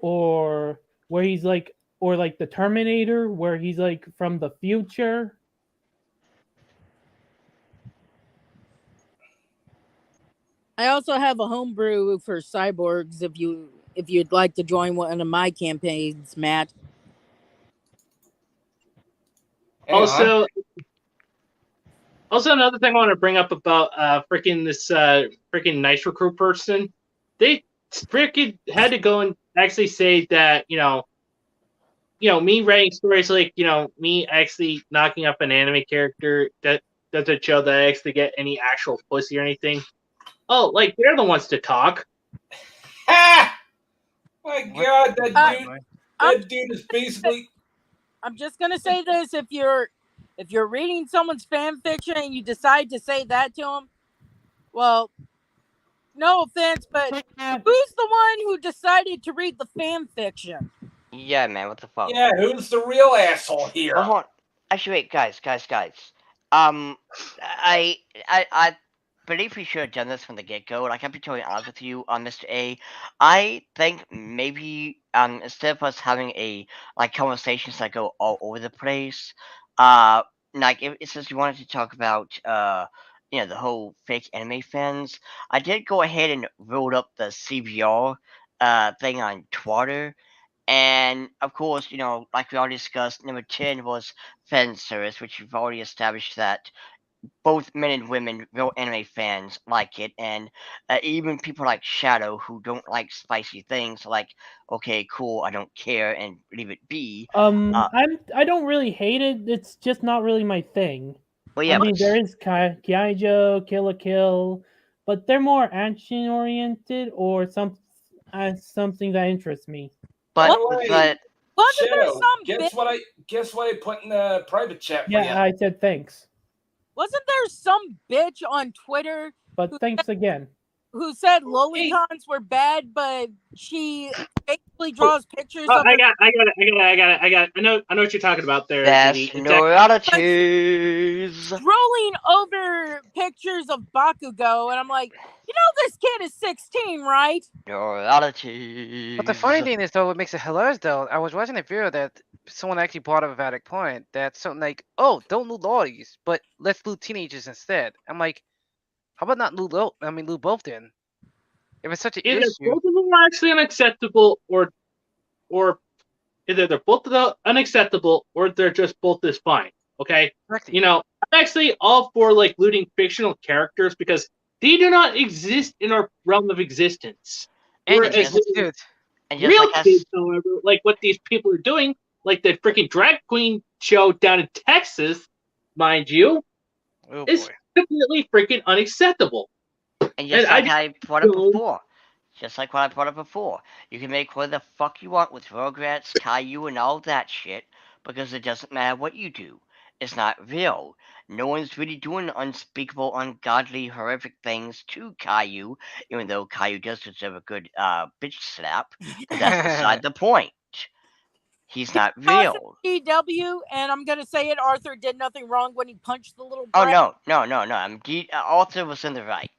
or where he's like, or like the Terminator, where he's like from the future. I also have a homebrew for cyborgs if you'd like to join one of my campaigns, Matt. Also, another thing I want to bring up about freaking this freaking Nice Recruit person, they freaking had to go and actually say that me writing stories like me actually knocking up an anime character that doesn't show that I actually get any actual pussy or anything. Oh, like they're the ones to talk. Ha! My God, that dude is basically. I'm just gonna say this: if you're reading someone's fan fiction and you decide to say that to them, well, no offense, but who's the one who decided to read the fan fiction? Yeah, man, what the fuck? Yeah, who's the real asshole here? Hold on. Actually, wait, guys. I believe we should have done this from the get-go. Like, I'll be totally honest with you, Mr. A. I think maybe instead of us having conversations that go all over the place, like if since you wanted to talk about the whole fake anime fans, I did go ahead and wrote up the CBR thing on Twitter. And of course, like we already discussed, number 10 was fan service, which we've already established that both men and women, real anime fans, like it. And even people like Shadow, who don't like spicy things, like, okay, cool, I don't care, and leave it be. I don't really hate it. It's just not really my thing. Well, yeah, I mean, there is Kaijo, Kill la Kill, but they're more action oriented or something that interests me. But wasn't there Shadow, some guess what I put in the private chat for you? Yeah, I said thanks. Wasn't there some bitch on Twitter But thanks again. who said lolicons were bad, but she basically draws pictures Oh, of I got it. I know what you're talking about there. that's Dee. It's neuralities. rolling over pictures of Bakugo, and I'm like, this kid is 16, right? Neuralities. But the funny thing is, though, what makes it hilarious, though, I was watching a video that someone actually brought up a valid point. That's something like, oh, don't loot lollies, but let's loot teenagers instead. I'm like, how about not loot both then? If it's such an either issue. both of them are actually unacceptable, or either they're both unacceptable, or they're just both as fine. Okay, Exactly. I'm actually all for like looting fictional characters because they do not exist in our realm of existence. And Whereas just real kids, however, like what these people are doing, like the freaking drag queen show down in Texas, mind you, Oh is boy. completely freaking unacceptable. And just And I like just I brought up don't. before, just like what I brought up before, you can make whatever the fuck you want with Rugrats, Caillou, and all that shit, because it doesn't matter what you do. It's not real. No one's really doing unspeakable, ungodly, horrific things to Caillou, even though Caillou does deserve a good bitch slap. But that's beside the point. He's not Also, real. EW, and I'm gonna say it. Arthur did nothing wrong when he punched the little. Oh brat. no! Arthur was in the right.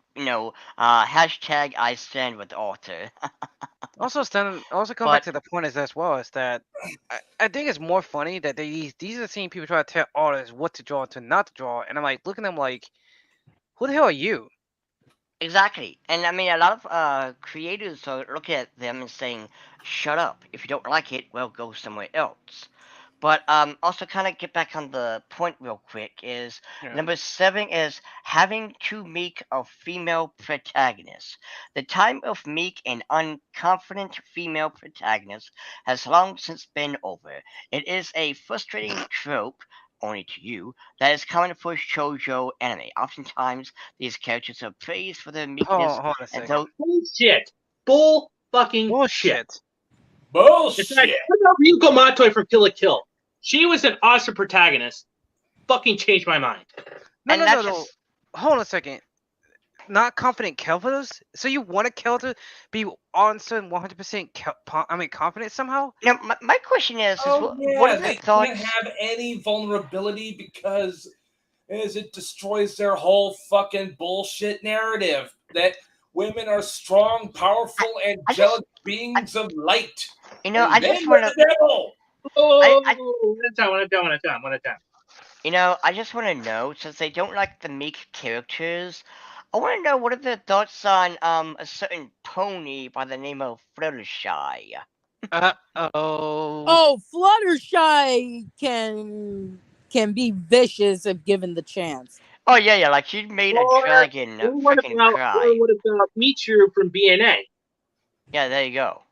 Hashtag I stand with Arthur. Also, come back But to the point as well is that I think it's more funny that these are the same people try to tell artists what to draw to not to draw, and I'm like looking at them like, who the hell are you? exactly, and I mean a lot of creators are looking at them and saying, "Shut up! If you don't like it, well, go somewhere else." But also kind of get back on the point real quick is Yeah. number 7 is having to make a female protagonist. The time of meek and unconfident female protagonist has long since been over. It is a frustrating trope, only to you, that is common for shoujo anime. Oftentimes, these characters are praised for their meekness, Hold on a and second. though Bullshit. Bull fucking shit. Bullshit. In fact, Bullshit. what about Ryuko Matoi from Kill la Kill? She was an awesome protagonist. Fucking changed my mind. No, and no, that's no, no. just Hold on a second. Not confident characters? So you want a character be on certain 100% confident somehow? my question is Oh what yeah, are their they thoughts? can't have any vulnerability because it destroys their whole fucking bullshit narrative that women are strong, powerful, angelic beings of light. I And men just are want to the devil. Oh, I one at a time. I just want to know, since they don't like the meek characters, I want to know what are their thoughts on a certain pony by the name of Fluttershy. Uh-oh. Oh, Fluttershy can be vicious if given the chance. Oh yeah, like she made a dragon freaking cry. What about Michiru from BNA? Yeah, there you go.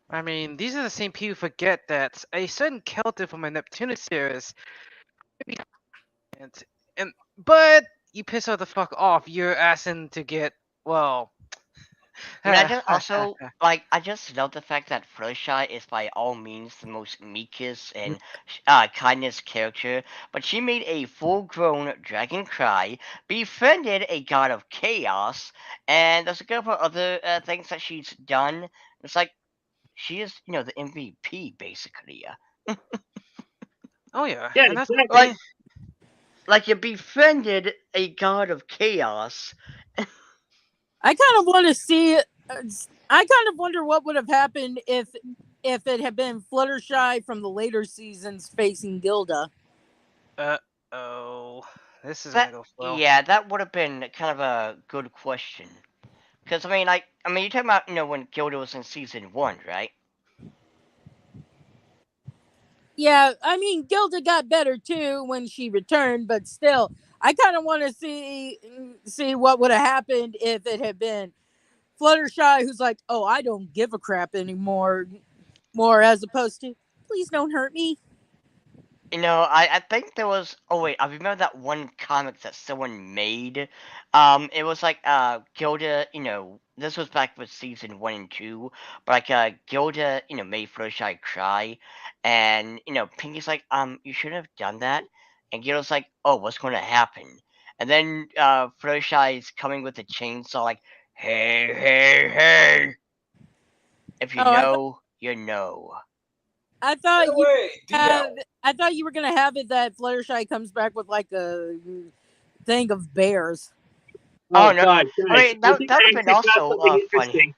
I mean, these are the same people who forget that a certain character from a Neptune series, and but you piss her the fuck off, you're asking to get well. I just also I just love the fact that Fluttershy is by all means the most meekest and kindest character, but she made a full-grown dragon cry, befriended a god of chaos, and there's a couple of other things that she's done. It's like she is, the MVP basically. Oh yeah, Yeah, and that's exactly. Like you befriended a god of chaos. I kind of want to see. I kind of wonder what would have happened if it had been Fluttershy from the later seasons facing Gilda. oh, this is That gonna go well. yeah, that would have been kind of a good question. Because you're talking about when Gilda was in season 1, right? Yeah, I mean Gilda got better too when she returned, but still, I kind of want to see what would have happened if it had been Fluttershy, who's like, "Oh, I don't give a crap anymore," more as opposed to, "Please don't hurt me." I think there was. Oh wait, I remember that one comic that someone made. It was like Gilda. This was back with season 1 and 2, but like Gilda, made Fluttershy cry, and Pinky's like, you shouldn't have done that, and Gilda's like, oh, what's going to happen? And then Fluttershy's coming with a chainsaw, like, hey, hey, hey. If you Oh, know, you know. I By thought the you way, have. DL. I thought you were gonna have it that Fluttershy comes back with like a thing of bears. Oh Oh no! God, I guys, mean, I that think that would I have been actually got also something funny. interesting.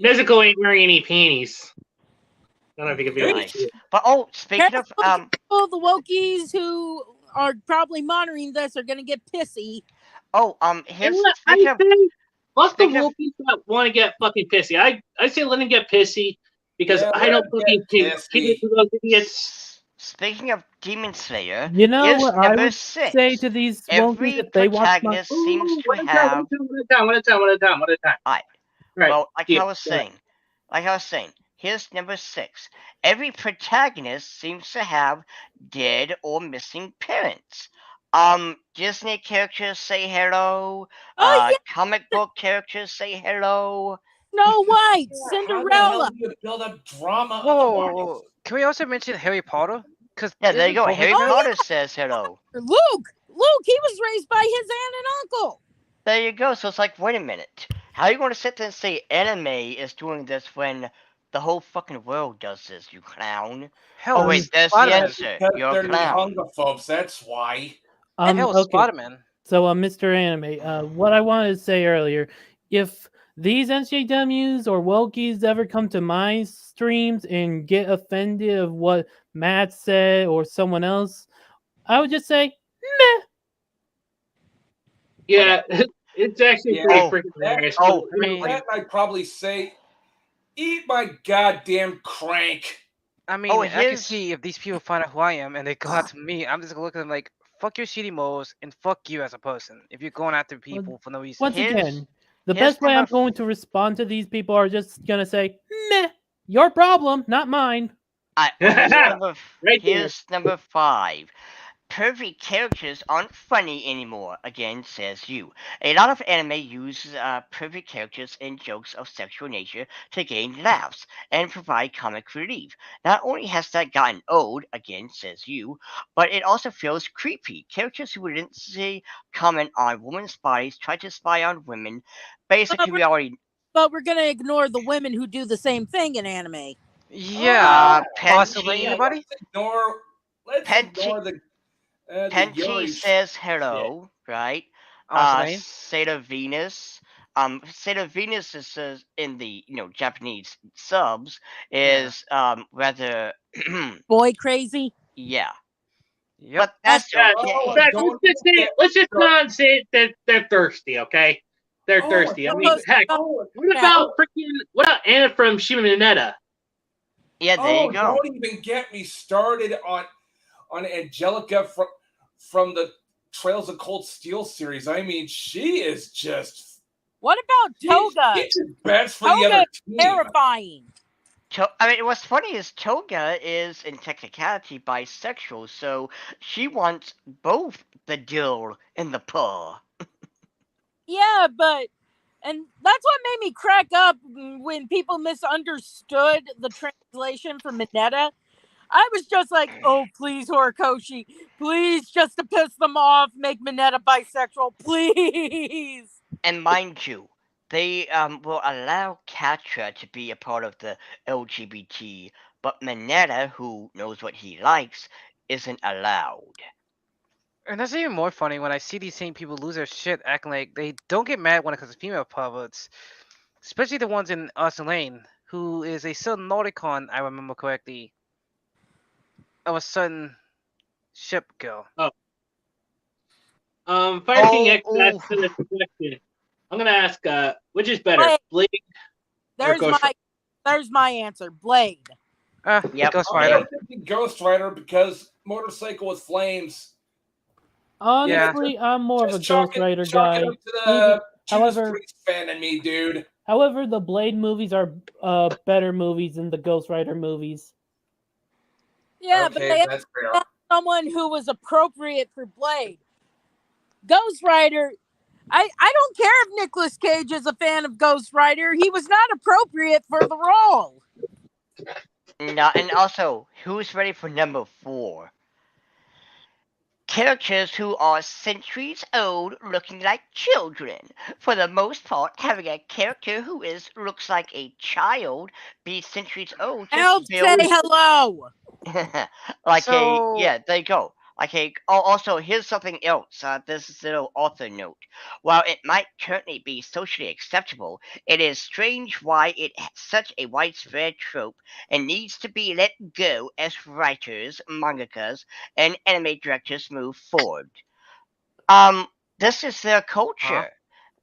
Nezuko ain't wearing any panties. I don't know if you can figure Nice. this out. But speaking of All the Wokies who are probably monitoring this are gonna get pissy. And his what I speaking of say, fuck the speaking of Wookiees that want to get fucking pissy. I say let them get pissy because Yeah, I let don't 'em fucking get cater pissy. to those idiots. speaking of Demon Slayer, You know is what I number would say 6. to these wonkies Every if they watch my protagonist seems Ooh, to have. one at a time. Alright. Right. Well, like Yeah. I was saying, here's number 6. Every protagonist seems to have dead or missing parents. Disney characters say hello. Oh yeah, Comic book characters say hello. Snow White, How the hell Cinderella. do you build up drama Whoa, whoa, whoa, otherwise? whoa. Can we also mention Harry Potter? Because Yeah, there you go. both his Harry parents? Potter says hello. Luke, he was raised by his aunt and uncle. There you go. So it's like, wait a minute. How are you going to sit there and say anime is doing this when the whole fucking world does this, you clown? Hell, Oh, wait, there's the Spider-Man. answer. Because You're a they're clown. Nihongophobes, that's why. Hell, Okay. Spider-Man. So, Mr. Anime, what I wanted to say earlier, if these NJWs or Wokies ever come to my streams and get offended of what Matt said or someone else, I would just say, meh. Yeah, it's actually Yeah. pretty Oh, freaking hilarious. oh, I mean, That I'd probably say, eat my goddamn crank. I mean, Oh, I can here's- see if these people find out who I am and they go out to me, I'm just gonna look at them like, fuck your shitty moles and fuck you as a person. If you're going after people for no reason. Once Here's- again, the here's best way I'm number- going to respond to these people are just going to say, meh, your problem, not mine. Right here's number 5. Pervy characters aren't funny anymore, again, says you. A lot of anime uses pervy characters in jokes of sexual nature to gain laughs and provide comic relief. Not only has that gotten old, again, says you, but it also feels creepy. Characters who wouldn't say comment on women's bodies try to spy on women. Basically, we already... But we're gonna ignore the women who do the same thing in anime. Yeah, Pet possibly Tea- anybody? Let's Pet ignore the Penchi Yuri says hello, right? Honestly. Sailor Venus. Sailor Venus is in the Japanese subs is rather Boy crazy. yeah. Yep. But that's Yeah, okay. Oh, in fact, don't let's just not say that they're thirsty, okay? They're Oh, thirsty. I mean, no, heck, Oh, what about Anna from Shima Mineta? Yeah, there you go. don't even get me started on Angelica from the Trails of Cold Steel series. I mean, she is just What about Toga? She's just best for the Toga other is team. terrifying. I mean, what's funny is Toga is in technicality bisexual, so she wants both the dill and the paw. Yeah, and that's what made me crack up when people misunderstood the translation for Mineta. I was just like, oh, please, Horikoshi, please, just to piss them off, make Mineta bisexual, please. And mind you, they will allow Katra to be a part of the LGBT, but Mineta, who knows what he likes, isn't allowed. And that's even more funny when I see these same people lose their shit acting like they don't get mad when it comes to female perverts. Especially the ones in Austin Lane, who is a certain Nauticon, I remember correctly, of a certain ship girl. Fire King X Oh, asked the question. I'm gonna ask, which is better, Blade. Blade? There's my answer. Blade. Yep. Ghost I'm Rider. thinking Ghost Rider because motorcycle with flames. Honestly, I'm more of a Ghost Rider chalk guy. it up to the Judas However- Priest fan in me, dude. However, the Blade movies are better movies than the Ghost Rider movies. Yeah, but they that's fair. had someone who was appropriate for Blade. Ghost Rider. I don't care if Nicolas Cage is a fan of Ghost Rider. He was not appropriate for the role. No, and also, who's ready for number 4? Characters who are centuries old looking like children. For the most part, having a character who looks like a child be centuries old Help just say feels hello. there you go. Also, here's something else. This is a little author note. While it might currently be socially acceptable, it is strange why it has such a widespread trope and needs to be let go as writers, mangakas, and anime directors move forward. This is their culture.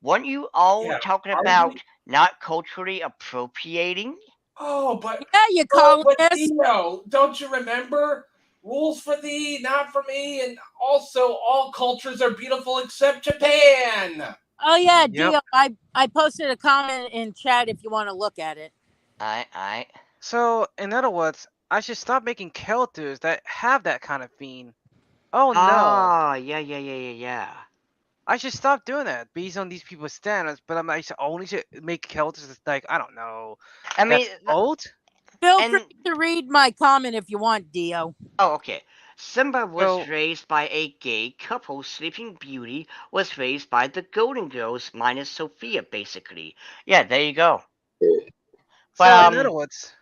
Weren't you all talking about not culturally appropriating? Oh, but Yeah, you call but this. Dio, don't you remember? Rules for thee, not for me, and also all cultures are beautiful except Japan. Oh yeah, Yep. Dio. I posted a comment in chat if you want to look at it. Alright. So, in other words, I should stop making characters that have that kind of theme. Oh no. Ah, yeah. I should stop doing that based on these people's standards, but I should only should make characters that's like, I don't know, I mean, that's old? Feel and free to read my comment if you want, Dio. oh, okay. Simba was So, raised by a gay couple. Sleeping Beauty was raised by the Golden Girls minus Sophia, basically. Yeah, there you go. But so in other words,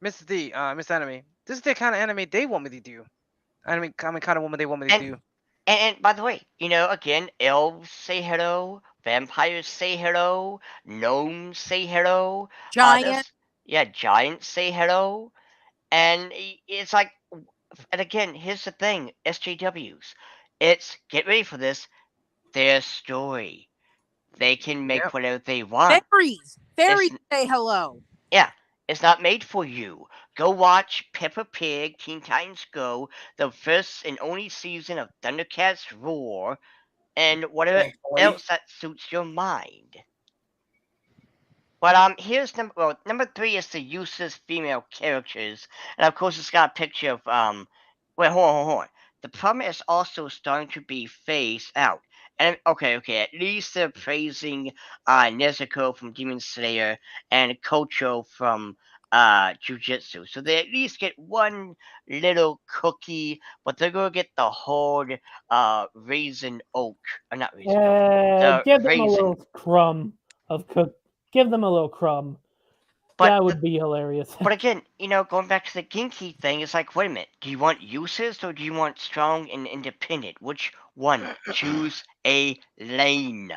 Miss Anime, this is the kind of anime they want me to do. I'm the kind of woman they want me to and do. and by the way, again, elves say hello, vampires say hello, gnomes say hello. Giant. Giants say hello, and it's like, and again, here's the thing, SJWs, it's get ready for this, their story. They can make Yep. whatever they want. Fairies. Fairies say hello. Yeah, it's not made for you. Go watch Peppa Pig, Teen Titans Go, the first and only season of Thundercats Roar, and whatever Thankfully. else that suits your mind. But here's number 3 is the useless female characters, and of course it's got a picture of Wait, hold on. The problem is also starting to be phased out. And okay, at least they're praising Nezuko from Demon Slayer and Kocho from Jujutsu. So they at least get one little cookie, but they're gonna get the hard raisin oak. Not raisin oak. Give them a Raisin. little crumb of cook. Give them a little crumb. But That would be hilarious. But again, going back to the Genki thing, it's like, wait a minute, do you want uses or do you want strong and independent? Which one? Choose a lane.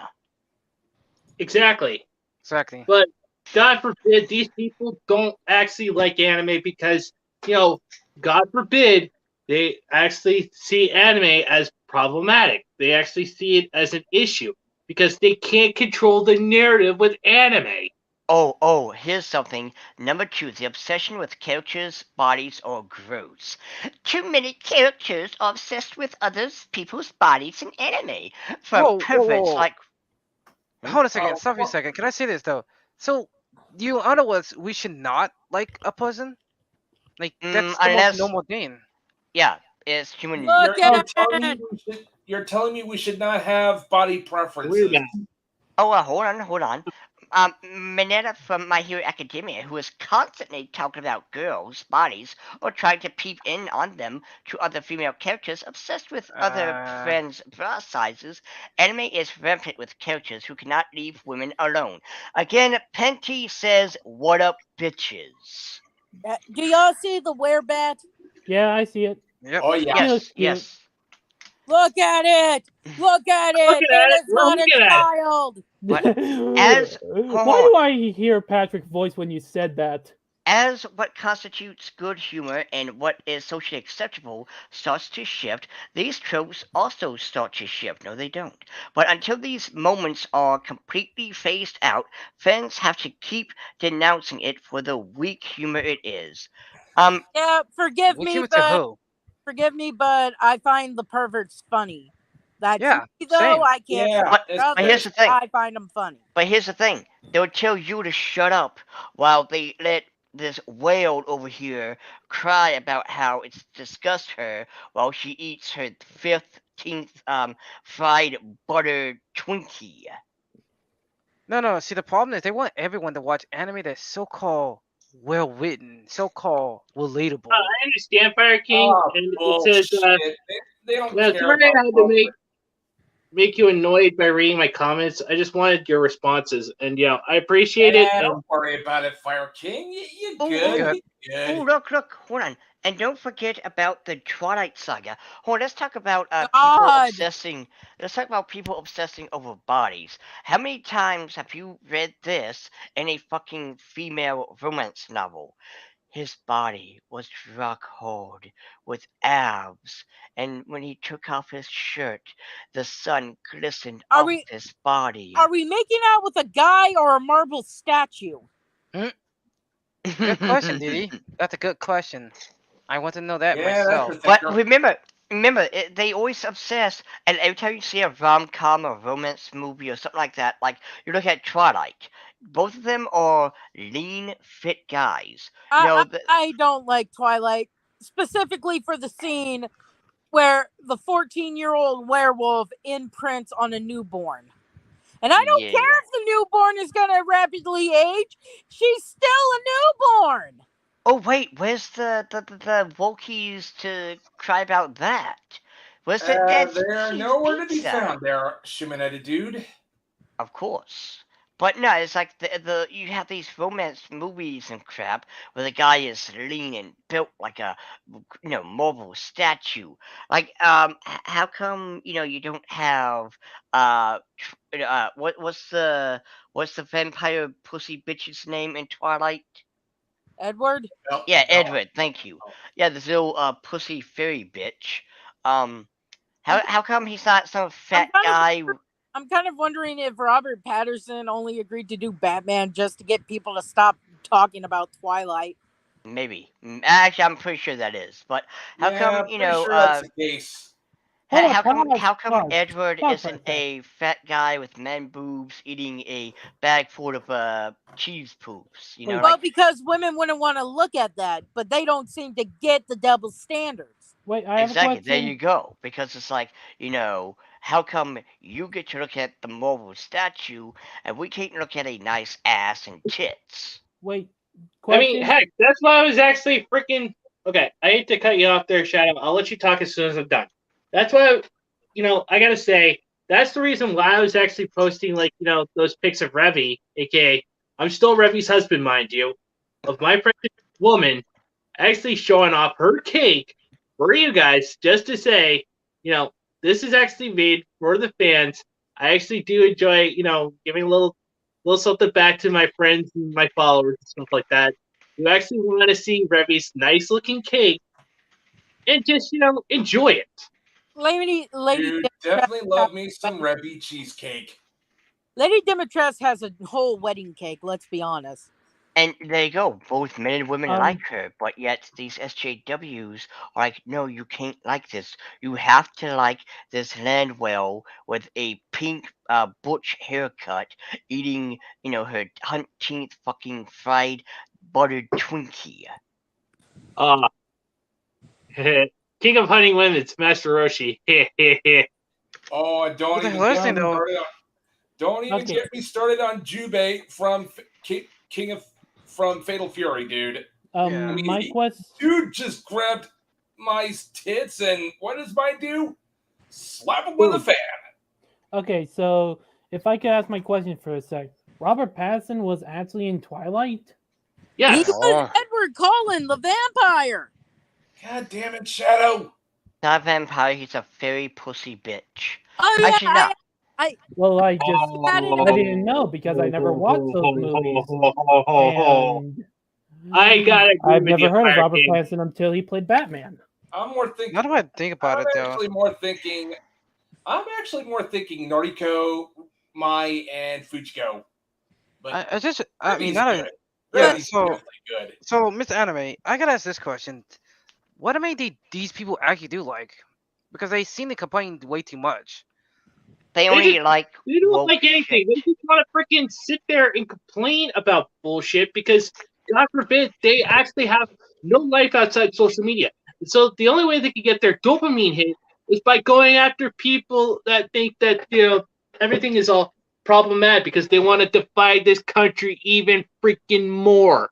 Exactly. Exactly. But God forbid these people don't actually like anime because, God forbid they actually see anime as problematic. They actually see it as an issue because they can't control the narrative with anime. Oh, here's something. Number 2, the obsession with characters' bodies or growths. Too many characters are obsessed with other people's bodies in anime. From perverts like... Hold a second. Stop for a second. Can I say this though? So, in other words, we should not like a person. Like that's the most normal thing. Yeah, it's human. Look at You're telling me we should not have body preferences. Oh, hold on. Mineta from My Hero Academia, who is constantly talking about girls' bodies or trying to peep in on them to other female characters, obsessed with other friends' bra sizes. Anime is rampant with characters who cannot leave women alone. Again, Penty says, "What up, bitches?" Do y'all see the werebat? Yeah, I see it. Yep. Oh yeah. Yes. Look at it! Look at it! It is not a child! Why do I hear Patrick's voice when you said that? As what constitutes good humor and what is socially acceptable starts to shift, these tropes also start to shift. No, they don't. But until these moments are completely phased out, fans have to keep denouncing it for the weak humor it is. Yeah, forgive me, but I find the perverts funny. That's me, though. Same. I can't. But here's the thing. I find them funny. But here's the thing. They would tell you to shut up while they let this whale over here cry about how it's disgust her while she eats her 15th fried butter Twinkie. No. See, the problem is they want everyone to watch anime that's so-called well-written, so-called relatable. I understand, Fire King, and it says they don't sorry I had to make you annoyed by reading my comments. I just wanted your responses, and I appreciate it. Don't worry about it, Fire King. You're good. Oh, look, hold on. And don't forget about the Twilight Saga. Let's talk about people obsessing. Let's talk about people obsessing over bodies. How many times have you read this in a fucking female romance novel? His body was rock hard with abs, and when he took off his shirt, the sun glistened off his body. Are we making out with a guy or a marble statue? Good question, Didi. That's a good question. I want to know that myself. But remember, remember, they always obsess, and every time you see a rom-com or romance movie or something like that, like you look at Twilight, both of them are lean, fit guys. You know, I don't like Twilight, specifically for the scene where the 14-year-old werewolf imprints on a newborn. And I don't yeah. care if the newborn is going to rapidly age, she's still a newborn. Oh wait, where's the Wokies to cry about that? Where's the dead They're cheese nowhere to be pizza? found there, Shimonetta dude. Of course. But no, it's like the you have these romance movies and crap where the guy is lean and built like a marble statue. Like how come you don't have what's the vampire pussy bitch's name in Twilight? Edward? No, Yeah, no. Edward. Thank you. Yeah, this little pussy fairy bitch. I'm How come he's not some fat kind of guy? I'm kind of wondering if Robert Patterson only agreed to do Batman just to get people to stop talking about Twilight. Maybe. Actually, I'm pretty sure that is. But how come Pretty sure that's the case. Hold on, how come pause, how come pause, Edward pause for a isn't sec. a fat guy with man boobs eating a bag full of cheese poops? You know, Wait. Well, like because women wouldn't want to look at that, but they don't seem to get the double standards. Wait, I have exactly. a There question. you go. Because it's like how come you get to look at the marble statue and we can't look at a nice ass and tits? Wait, I mean, question. heck, that's why I was actually freaking. Okay, I hate to cut you off there, Shadow. I'll let you talk as soon as I'm done. That's why, I gotta say, that's the reason why I was actually posting, like, those pics of Revy, aka, I'm still Revy's husband, mind you, of my pregnant woman actually showing off her cake for you guys, just to say, this is actually made for the fans. I actually do enjoy, giving a little something back to my friends and my followers and stuff like that. You actually want to see Revy's nice looking cake and just, enjoy it. Lady Dude, definitely love me some Rebby cheesecake. Lady Dimitrescu has a whole wedding cake, let's be honest. And there you go. Both men and women Um, like her, but yet these SJWs are like, no, you can't like this. You have to like this Landwell with a pink butch haircut, eating, her 100th fucking fried buttered Twinkie. King of Hunting Women's Master Roshi. Oh, don't What the even hell is get it, me though? started on. Don't even Okay. get me started on Jubei from from Fatal Fury, dude. Yeah. I mean, my question. Dude just grabbed my tits, and what does mine do? Slap him with a fan. Okay, so if I could ask my question for a sec, Robert Pattinson was actually in Twilight. He Yes. was Edward Cullen, the vampire. God damn it, Shadow. Not a vampire, he's a fairy pussy bitch. Oh yeah, Actually, no. Well, I didn't know because I never watched those movies, and I gotta agree I've with never you, heard of Fire Robert King. Pattinson until he played Batman. I'm more thinking. How do I think about I'm it, though? actually more thinking. I'm actually more thinking Noriko, Mai, and Fujiko. But I mean, Revy's not good. a, yeah, Revy's so, definitely good. so, Miss Anime, I gotta ask this question. What am I these people actually do like? Because they seem to complain way too much. They They only just- like They don't woke like anything. shit. They just want to freaking sit there and complain about bullshit because, God forbid, they actually have no life outside social media. And so the only way they can get their dopamine hit is by going after people that think that, everything is all problematic because they want to divide this country even freaking more.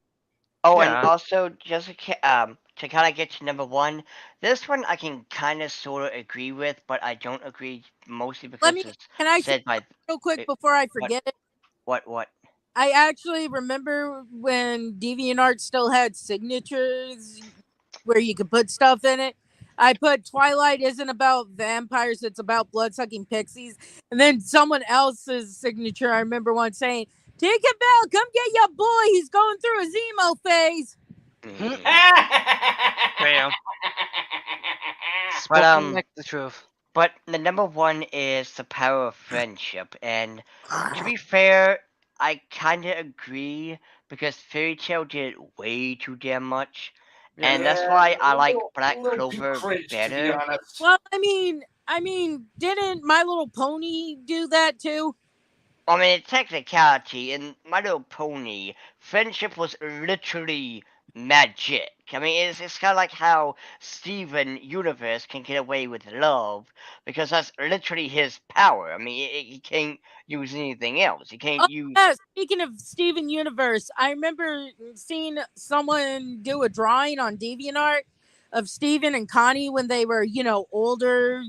Oh, Yeah. and also, just to kind of get to number one, this one I can kind of sort of agree with, but I don't agree mostly because it's Can I say said by real quick before I forget it? what? I actually remember when DeviantArt still had signatures where you could put stuff in it. I put Twilight isn't about vampires, it's about blood-sucking pixies. And then someone else's signature, I remember one saying, Tinkerbell, come get your boy, he's going through his emo phase. Damn. But Spoken like the truth. But the number one is the power of friendship, and to be fair, I kind of agree because Fairy Tail did it way too damn much. And that's Yeah, why I like a Black little too Clover cringe, to be better. honest. Well, I mean, didn't My Little Pony do that too? I mean, in technicality, in My Little Pony, friendship was literally magic. I mean, it's kind of like how Steven Universe can get away with love because that's literally his power. I mean, he can't use anything else. He Oh can't use. yeah, speaking of Steven Universe, I remember seeing someone do a drawing on DeviantArt of Steven and Connie when they were, older.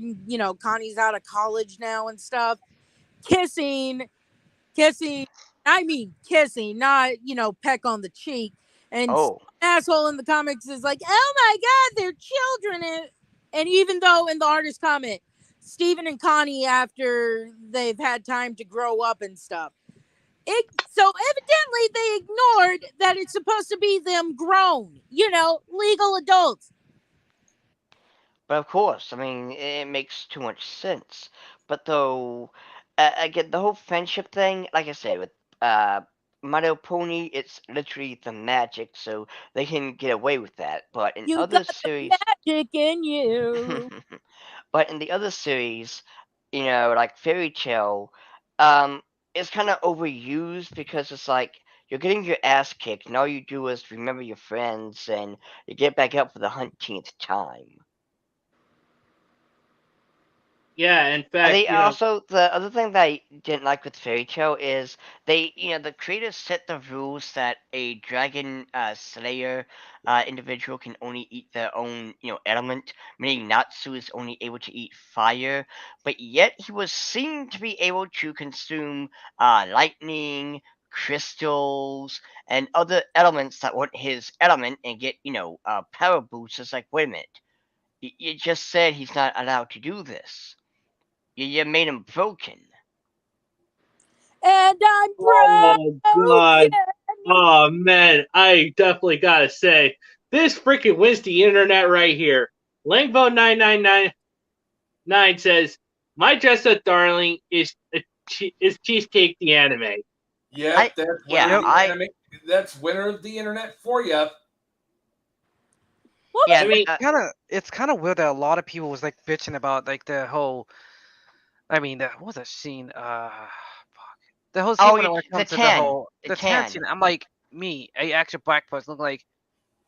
Connie's out of college now and stuff, kissing, kissing. I mean, kissing, not peck on the cheek. And some Oh, asshole in the comics is like, "Oh my god, they're children!" And even though in the artist comment, Steven and Connie, after they've had time to grow up and stuff, so evidently they ignored that it's supposed to be them grown, legal adults. but of course, I mean, it makes too much sense. But though, again, the whole friendship thing, like I said, with uh, My Little Pony, it's literally the magic, so they can get away with that. But in You other got the series, magic in you. but in the other series, like Fairy Tale, um, it's kind of overused because it's like you're getting your ass kicked, and all you do is remember your friends, and you get back up for the 100th time. Yeah, in And fact, they also the other thing that I didn't like with Fairy Tale is the creators set the rules that a dragon slayer individual can only eat their own element, meaning Natsu is only able to eat fire, but yet he was seen to be able to consume lightning, crystals, and other elements that weren't his element and get power boosts. It's like, wait a minute, you just said he's not allowed to do this. You made him broken. And I'm oh broken. god, oh man, I definitely gotta say, this freaking wins the internet right here. Langbo9999 says, "My dress up darling is Cheesecake the anime." Yep, that's winner Yeah, of the anime. That's winner of the internet for you. What yeah, I mean, It's kind of weird that a lot of people was like bitching about like the whole. I mean, what was that scene? Fuck. The whole scene when it the comes to the tan, whole the the tan tan. scene. I'm like, me, a actual black person, look like,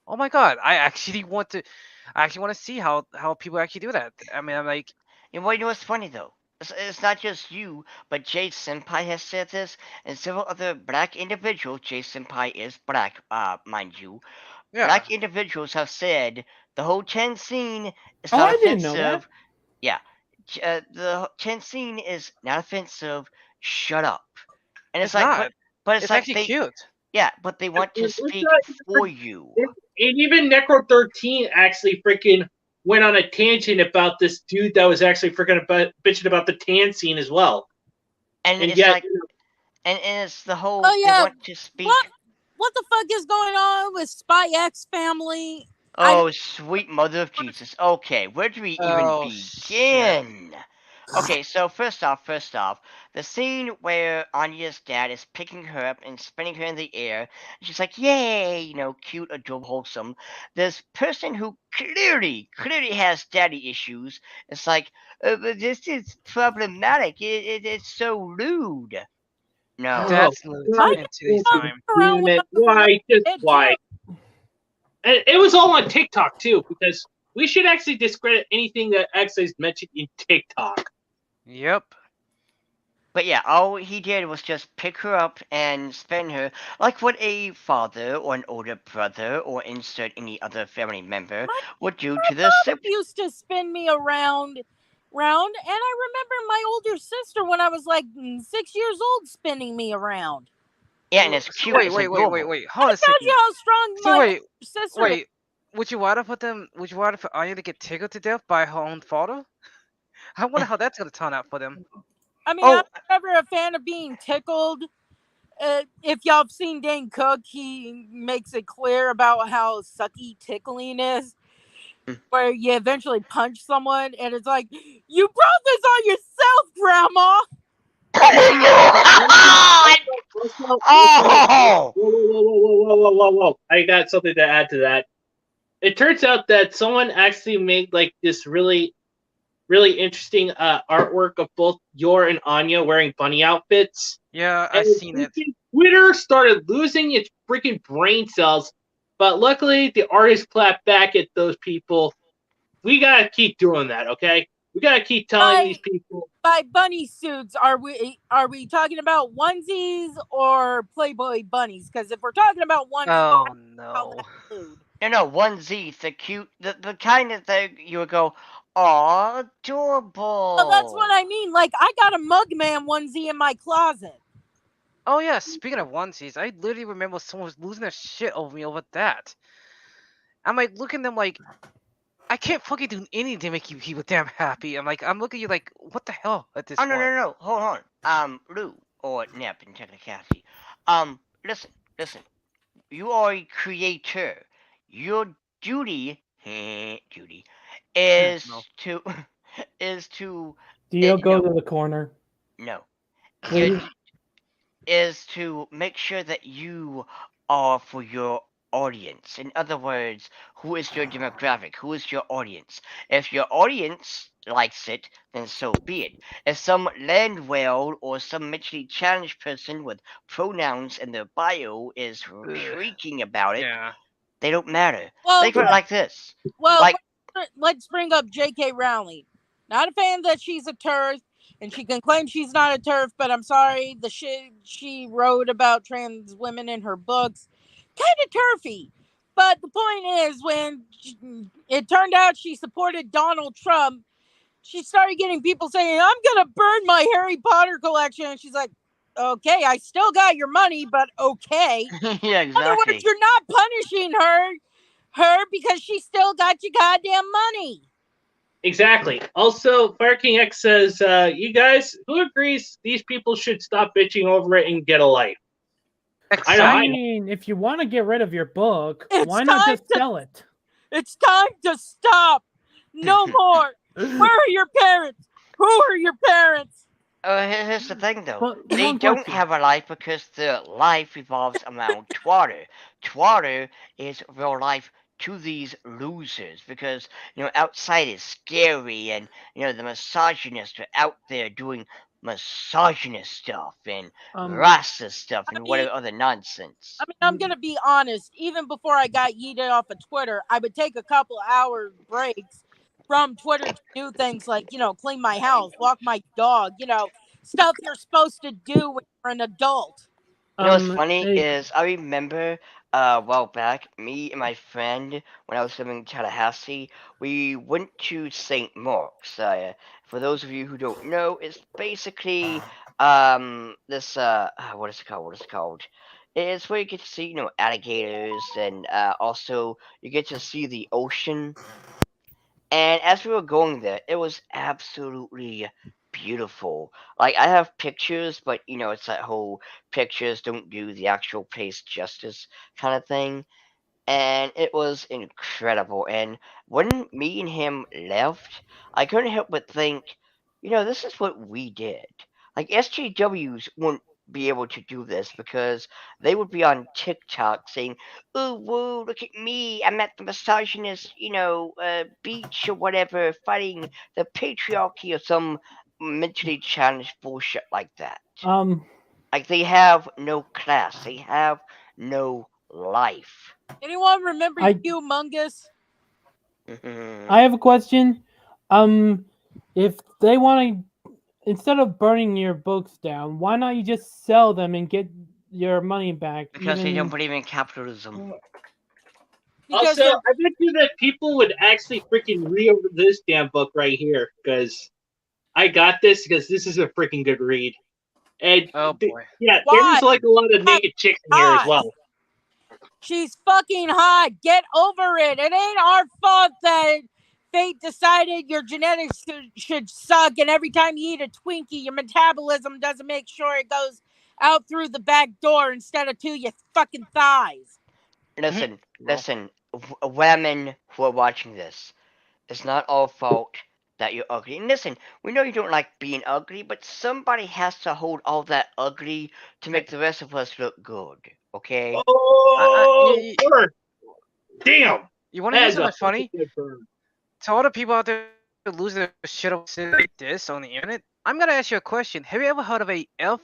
oh my god, I actually want to see how people actually do that. I mean, I'm like, And well, you know what's funny though? It's not just you, but Jade Senpai has said this, and several other black individuals. Jade Senpai is black, mind you. yeah, Black individuals have said the whole tan scene is Oh, not I didn't know that. offensive. Yeah, the tan scene is not offensive. Shut up. And it's it's like, not. but it's It's like actually cute. yeah, but they want to it's speak not for you. and even Necro 13 actually freaking went on a tangent about this dude that was actually freaking bitching about the tan scene as well. And And it's yet, like, and it's the whole Oh they yeah, want to speak. what the fuck is going on with Spy X family? I Oh, sweet mother of Jesus. Okay, where do we even Oh shit. begin? Okay, so first off, the scene where Anya's dad is picking her up and spinning her in the air, she's like, "Yay!" Cute, adorable, wholesome. This person who clearly has daddy issues. It's like, but this is problematic. It's so rude. No, oh That's lewd I in today's time. around damn with it, a why, just it why? too. And it was all on TikTok too, because we should actually discredit anything that actually is mentioned in TikTok. Yep. but yeah, all he did was just pick her up and spin her like what a father or an older brother or insert any other family member My would do to their father sibling. used to spin me around, and I remember my older sister when I was like 6 years old spinning me around. Yeah, and it's So cute, wait, it's wait, wait, wait, adorable. wait. Hold on a Tells you second. how strong So my wait, older sister is. wait. Would you rather put them? Would you rather for Anya to get tickled to death by her own father? I wonder how that's gonna turn out for them. I mean, I'm Oh, never a fan of being tickled. If y'all have seen Dane Cook, he makes it clear about how sucky tickling is, where you eventually punch someone and it's like, you brought this on yourself, Grandma. Also, oh, whoa, whoa, whoa, whoa, whoa, whoa, whoa, whoa! I got something to add to that. it turns out that someone actually made like this really interesting artwork of both Yor and Anya wearing bunny outfits. Yeah, I And seen it. freaking Twitter started losing its freaking brain cells. But luckily, the artist clapped back at those people. We gotta keep doing that, okay? We gotta keep telling these people. By bunny suits, are we talking about onesies or Playboy bunnies? Because if we're talking about onesies, Oh how no. that food. No, onesie, the cute, the kind of thing you would go, aw, Well, that's what adorable. I mean. Like, I got a Mugman onesie in my closet. Oh yeah, speaking of onesies, I literally remember someone was losing their shit over me over that. I'm like looking at them like I can't fucking do anything to make you people damn happy. I'm looking at you like, what the hell at this Oh, no, point? no, no, hold on. Lou, or Nep in technicality. Listen, listen. You are a creator. Your duty, duty, No. is to, is to, Dio, go no, to the corner. no. Your Please. is to make sure that you are for your audience. In other words, who is your demographic? Who is your audience? If your audience likes it, then so be it. If some land whale or some mentally challenged person with pronouns in their bio is Ugh. shrieking about it, Yeah. they don't matter. Well, Think of it like this. well, Like, let's bring up J.K. Rowling. Not a fan that she's a turf, and she can claim she's not a turf, but I'm sorry, the shit she wrote about trans women in her books, kind of turfy. But the point is, when it turned out she supported Donald Trump, she started getting people saying, "I'm gonna burn my Harry Potter collection." And she's like, "Okay, I still got your money, but okay." yeah, In other words, exactly. you're not punishing her because she still got your goddamn money. Exactly. Also, Fire King X says, you guys, who agrees these people should stop bitching over it and get a life? I know I I Exactly. mean, if you want to get rid of your book, It's why not time just to sell it? it's time to stop. No more. Where are your parents? Who are your parents? Here's the thing, though. But They one don't question. have a life because their life revolves around Twitter. Twitter is real life to these losers because, outside is scary and, the misogynists are out there doing misogynist stuff and Um, racist stuff I and mean, whatever other nonsense. I'm gonna be honest. Even before I got yeeted off of Twitter, I would take a couple hour breaks from Twitter to do things like clean my house, walk my dog, stuff you're supposed to do when you're an adult. What's funny hey, is I remember a while back, me and my friend, when I was living in Tallahassee, we went to St. Mark's. For those of you who don't know, it's basically this what is it called? What is it called? It's where you get to see alligators and also you get to see the ocean. And as we were going there, it was absolutely beautiful. Like I have pictures, but it's that whole pictures don't do the actual place justice kind of thing. And it was incredible. And when me and him left, I couldn't help but think, this is what we did. Like SJWs wouldn't be able to do this because they would be on TikTok saying, "Oh, whoa, look at me! I'm at the misogynist, beach or whatever, fighting the patriarchy or some mentally challenged bullshit like that." um, Like they have no class, they have no life. Anyone remember I Humongous? I have a question. Um, if they want to, instead of burning your books down, why not you just sell them and get your money back? Because they don't believe in capitalism. Because also, I bet you that people would actually freaking read over this damn book right here because I got this because this is a freaking good read. And Oh boy. yeah, why? there's like a lot of naked chicks in here as Hot. well. She's fucking hot. Get over it. It ain't our fault that fate decided your genetics should suck, and every time you eat a Twinkie, your metabolism doesn't make sure it goes out through the back door instead of to your fucking thighs. Listen, Well, listen, women who are watching this, it's not all fault that you're ugly. And listen, we know you don't like being ugly, but somebody has to hold all that ugly to make the rest of us look good, okay? Oh, word. Damn. You want to hear That is a something funny? fucking good burn. To all the people out there losing their shit over shit like this on the internet, I'm gonna ask you a question. Have you ever heard of a FRIENDS?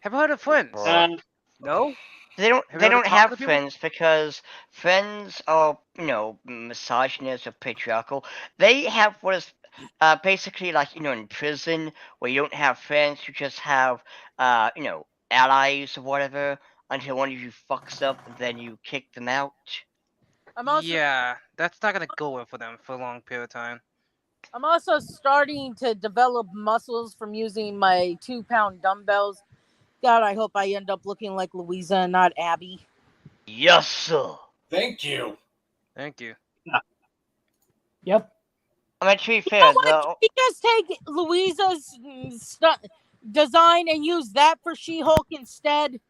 Have you heard of Friends? Uh, No? They don't. Have you They ever don't talked to have the people? friends because friends are, misogynist or patriarchal. They have what is basically like, in prison where you don't have friends, you just have allies or whatever until one of you fucks up and then you kick them out. I'm also Yeah, that's not gonna go well for them for a long period of time. I'm also starting to develop muscles from using my 2-pound dumbbells. God, I hope I end up looking like Louisa and not Abby. Yes, sir. Thank you. Thank you. Yep. I mean, to be You know fair, what? though, Can we just take Louisa's design and use that for She-Hulk instead?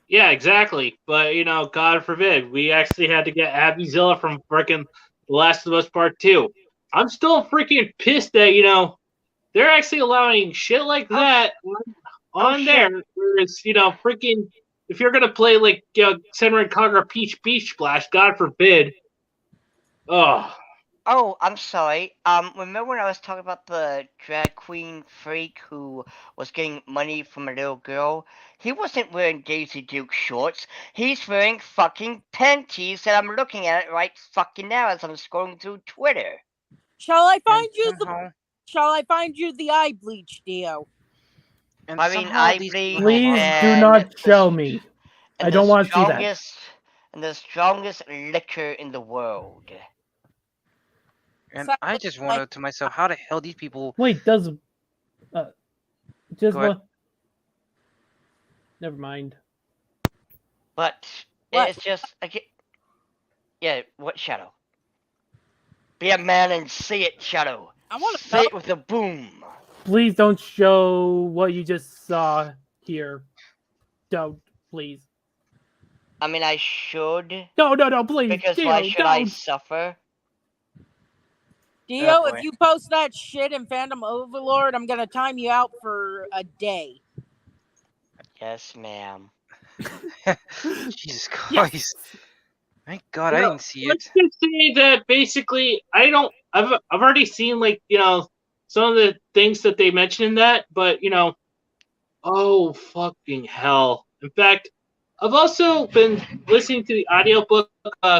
yeah, exactly. But God forbid, we actually had to get Abby Zilla from freaking The Last of Us Part 2. I'm still freaking pissed that they're actually allowing shit like Oh, that oh on shit. there. Whereas freaking if you're gonna play like Senran Kagura Peach Beach Splash, God forbid. Oh, Oh, I'm sorry. Remember when I was talking about the drag queen freak who was getting money from a little girl? He wasn't wearing Daisy Duke shorts. He's wearing fucking panties, and I'm looking at it right fucking now as I'm scrolling through Twitter. Shall I And find you the somehow, Shall I find you the eye bleach, Dio? and I mean, somehow eye these people bleach have Please armor. do and not show me. I the don't want to see that. strongest liquor in the world. And Sounds I just like wonder to myself, how the hell these people Wait, does just go ahead. what? Never mind. But What? it's just yeah. What Shadow? Be a man and say it, Shadow. I want to Say know. it with a boom. Please don't show what you just saw here. Don't, please. I mean, I should, No, please, because why Dio, should I don't. suffer? Dio, Oh if boy. you post that shit in Fandom Overlord, I'm gonna time you out for a day. Yes, ma'am. Jesus Yes. Christ. Thank God I didn't see let's it. just say that basically I don't. I've already seen like some of the things that they mentioned in that, but oh fucking hell! In fact, I've also been listening to the audiobook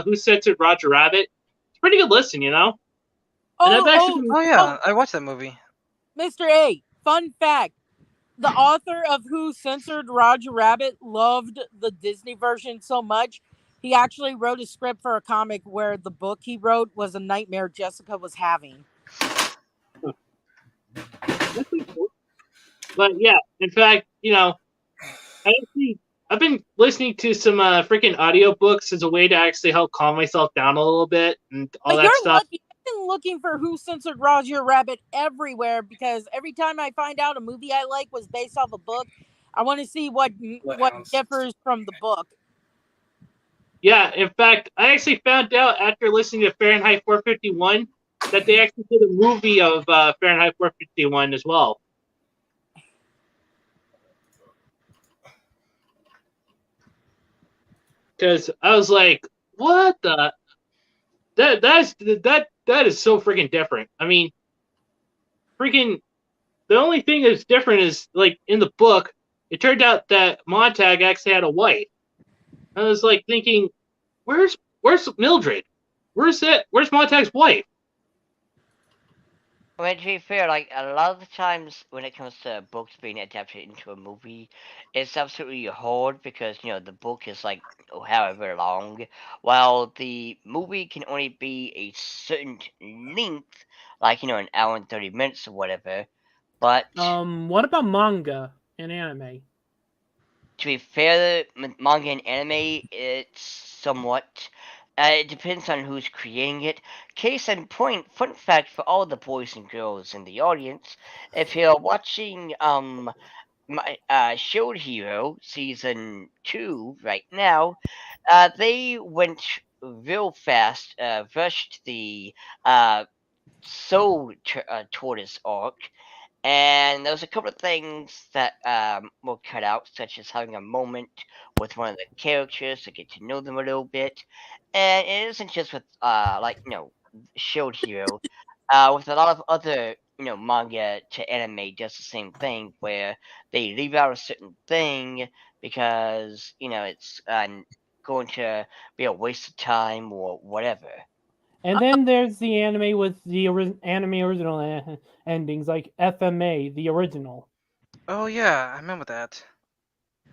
Who Censored Roger Rabbit. It's a pretty good listen, and I've Oh, actually oh, been Oh oh, yeah, I watched that movie. Mr. A. Fun fact: the author of Who Censored Roger Rabbit loved the Disney version so much, he actually wrote a script for a comic where the book he wrote was a nightmare Jessica was having. that's pretty cool. But yeah, in fact, I actually I've been listening to some freaking audiobooks as a way to actually help calm myself down a little bit and all But that you're stuff. lucky. I've been looking for Who Censored Roger Rabbit everywhere because every time I find out a movie I like was based off a book, I want to see what Ounce. differs from the book. Yeah, in fact, I actually found out after listening to Fahrenheit 451 that they actually did a movie of Fahrenheit 451 as well. Because I was like, what the that is so freaking different. I mean, freaking the only thing that's different is like in the book, it turned out that Montag actually had a wife. I was like thinking, where's Mildred? Where's Montag's wife? I mean, to be fair, like a lot of the times when it comes to books being adapted into a movie, it's absolutely hard because the book is like however long, while the movie can only be a certain length, like an hour and 30 minutes or whatever. But What about manga and anime? to be fair, manga and anime, it's somewhat. It depends on who's creating it. Case in point, fun fact for all the boys and girls in the audience: if you're watching my Shield Hero season 2 right now, they went real fast, rushed the Soul Tortoise arc, And there was a couple of things that were cut out, such as having a moment with one of the characters to get to know them a little bit. And it isn't just with Shield Hero. With a lot of other manga to anime does the same thing, where they leave out a certain thing because it's going to be a waste of time or whatever. And then there's the anime with the anime original endings, like FMA, the original. Oh yeah, I remember that.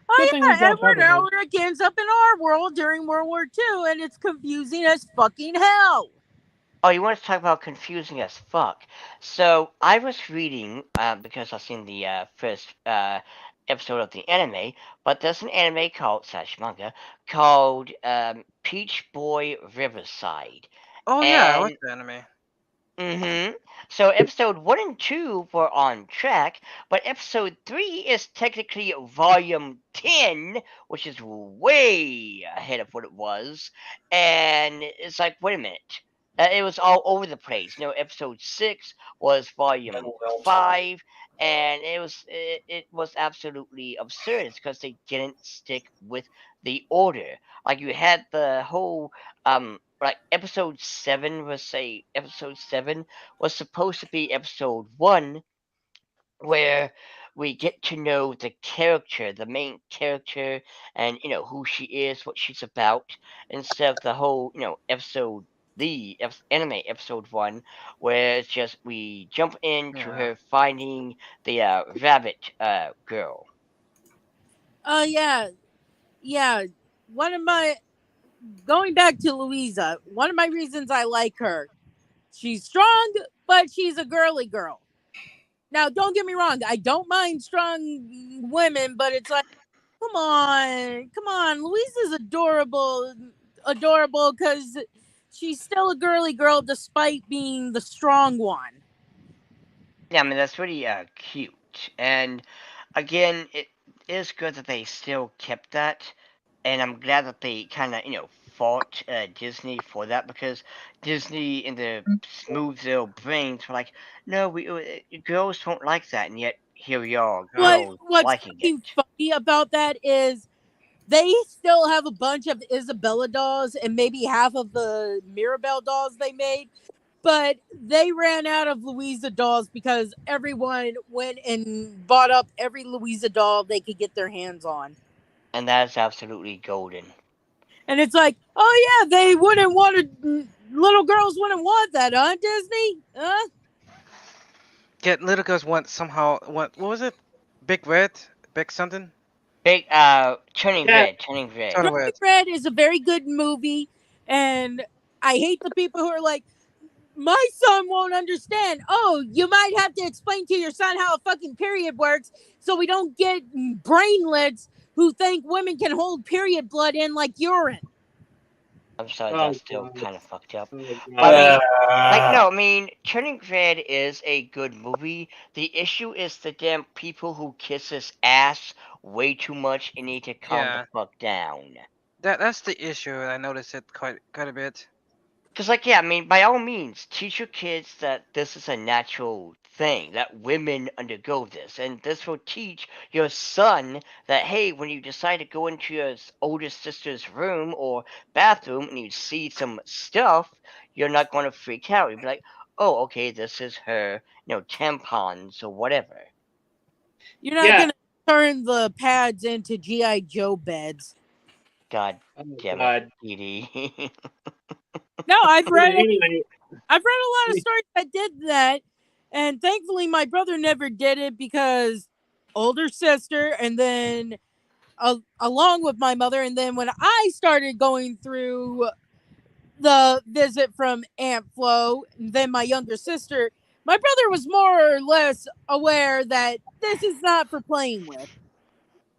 Oh Good thing we yeah, got Edward Brotherhood. Elric ends up in our world during World War II, and it's confusing as fucking hell. Oh, you want to talk about confusing as fuck? So I was reading because I've seen the first episode of the anime, but there's an anime called slash manga called Peach Boy Riverside, Oh yeah, I watched and the anime. So episode 1 and 2 were on track, but episode 3 is technically volume 10, which is way ahead of what it was. And it's like, wait a minute. It was all over the place. Episode 6 was volume 5, and it was absolutely absurd. It's because they didn't stick with the order. Like you had the whole like episode 7 was supposed to be episode 1, where we get to know the character, the main character, and who she is, what she's about, instead of the whole anime episode 1, where it's just we jump into Yeah. her finding the rabbit girl. Yeah, yeah. One of my going back to Louisa, one of my reasons I like her, she's strong, but she's a girly girl. Now, don't get me wrong, I don't mind strong women, but it's like, come on, Louisa's adorable because she's still a girly girl despite being the strong one. Yeah, I mean that's really cute, and again, it is good that they still kept that, and I'm glad that they kind of fought Disney for that, because Disney in the smooth little brains were like, no, we girls don't like that, and yet here we are, Yeah. girls What's liking it. fucking funny about that is they still have a bunch of Isabella dolls and maybe half of the Mirabelle dolls they made, but they ran out of Louisa dolls because everyone went and bought up every Louisa doll they could get their hands on. And that is absolutely golden. And it's like, oh yeah, they wouldn't want to. Little girls wouldn't want that, huh, Disney? Huh? Yeah, little girls want somehow what was it? Big Red? Big something? Big turning Yeah. red, turning red. Turning Turning Red. Red is a very good movie, and I hate the people who are like, my son won't understand. Oh, you might have to explain to your son how a fucking period works so we don't get brainlets who think women can hold period blood in like urine. I'm sorry, Oh, that's still God. kind of fucked up. Oh, But I God. mean, no, I mean, Turning Red is a good movie. The issue is the damn people who kiss his ass way too much and need to calm the Yeah. fuck down. That's the issue. I noticed it quite a bit. Because, like, yeah, I mean, by all means, teach your kids that this is a natural thing, that women undergo this. And this will teach your son that, hey, when you decide to go into your older sister's room or bathroom and you see some stuff, you're not going to freak out. You'll be like, oh, okay, this is her, tampons or whatever. You're not Yeah. gonna turn the pads into GI Joe beds. God Oh, damn God. it, Edie. No, I've read Anyway, a lot of stories that did that, and thankfully my brother never did it because older sister, and then along with my mother, and then when I started going through the visit from Aunt Flo, and then my younger sister, my brother was more or less aware that this is not for playing with.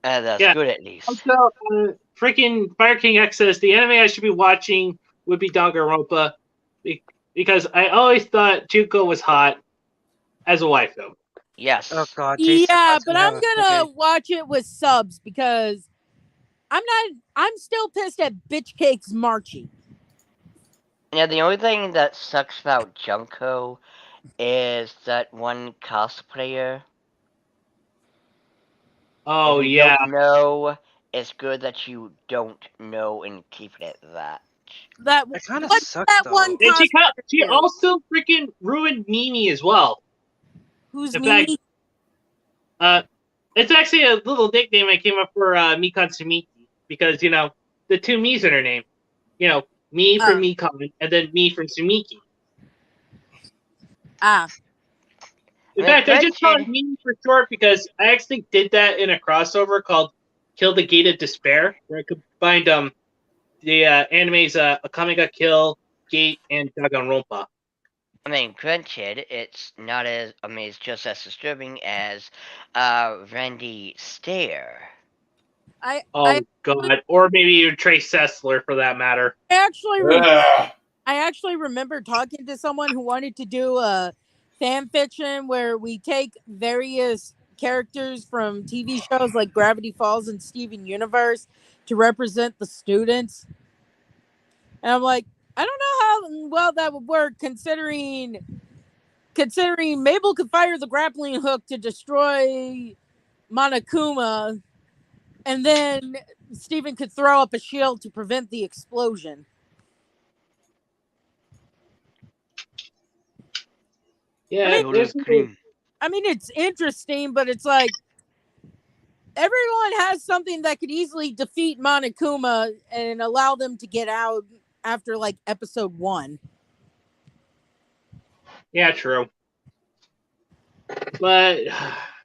That's Yeah. good at least. also, freaking Fire King X says the anime I should be watching would be Danganronpa because I always thought Tuko was hot as a wife, though. Yes. Oh god, Jason Yeah, doesn't but have I'm a gonna okay. watch it with subs because I'm still pissed at Bitch Cakes Marchie. Yeah, the only thing that sucks about Junko is that one cosplayer. Oh If you yeah, don't know, it's good that you don't know and keep it at that. That It kind of what's sucks that though. one and cosplayer she do? also freaking ruined Mimi as well. Who's In fact, Mimi? uh, it's actually a little nickname I came up for Mikan Sumiki because the two Mi's in her name. Me from Uh, Mikan and then me from Sumiki. ah, I In mean, fact, I just call it granted, me for short because I actually did that in a crossover called "Kill the Gate of Despair," where I combined the anime's Akame ga Kill, Gate, and Danganronpa. granted, it's not as, it's just as disturbing as Randy Stare. I Oh God, or maybe even Trace Sessler for that matter. actually Ugh. I actually remember talking to someone who wanted to do a fan fiction where we take various characters from TV shows like Gravity Falls and Steven Universe to represent the students. And I'm like, I don't know how well that would work considering Mabel could fire the grappling hook to destroy Monokuma, and then Steven could throw up a shield to prevent the explosion. I Yeah, mean, there's Cream. it's interesting, but it's like everyone has something that could easily defeat Monokuma and allow them to get out after like episode 1. yeah, true. But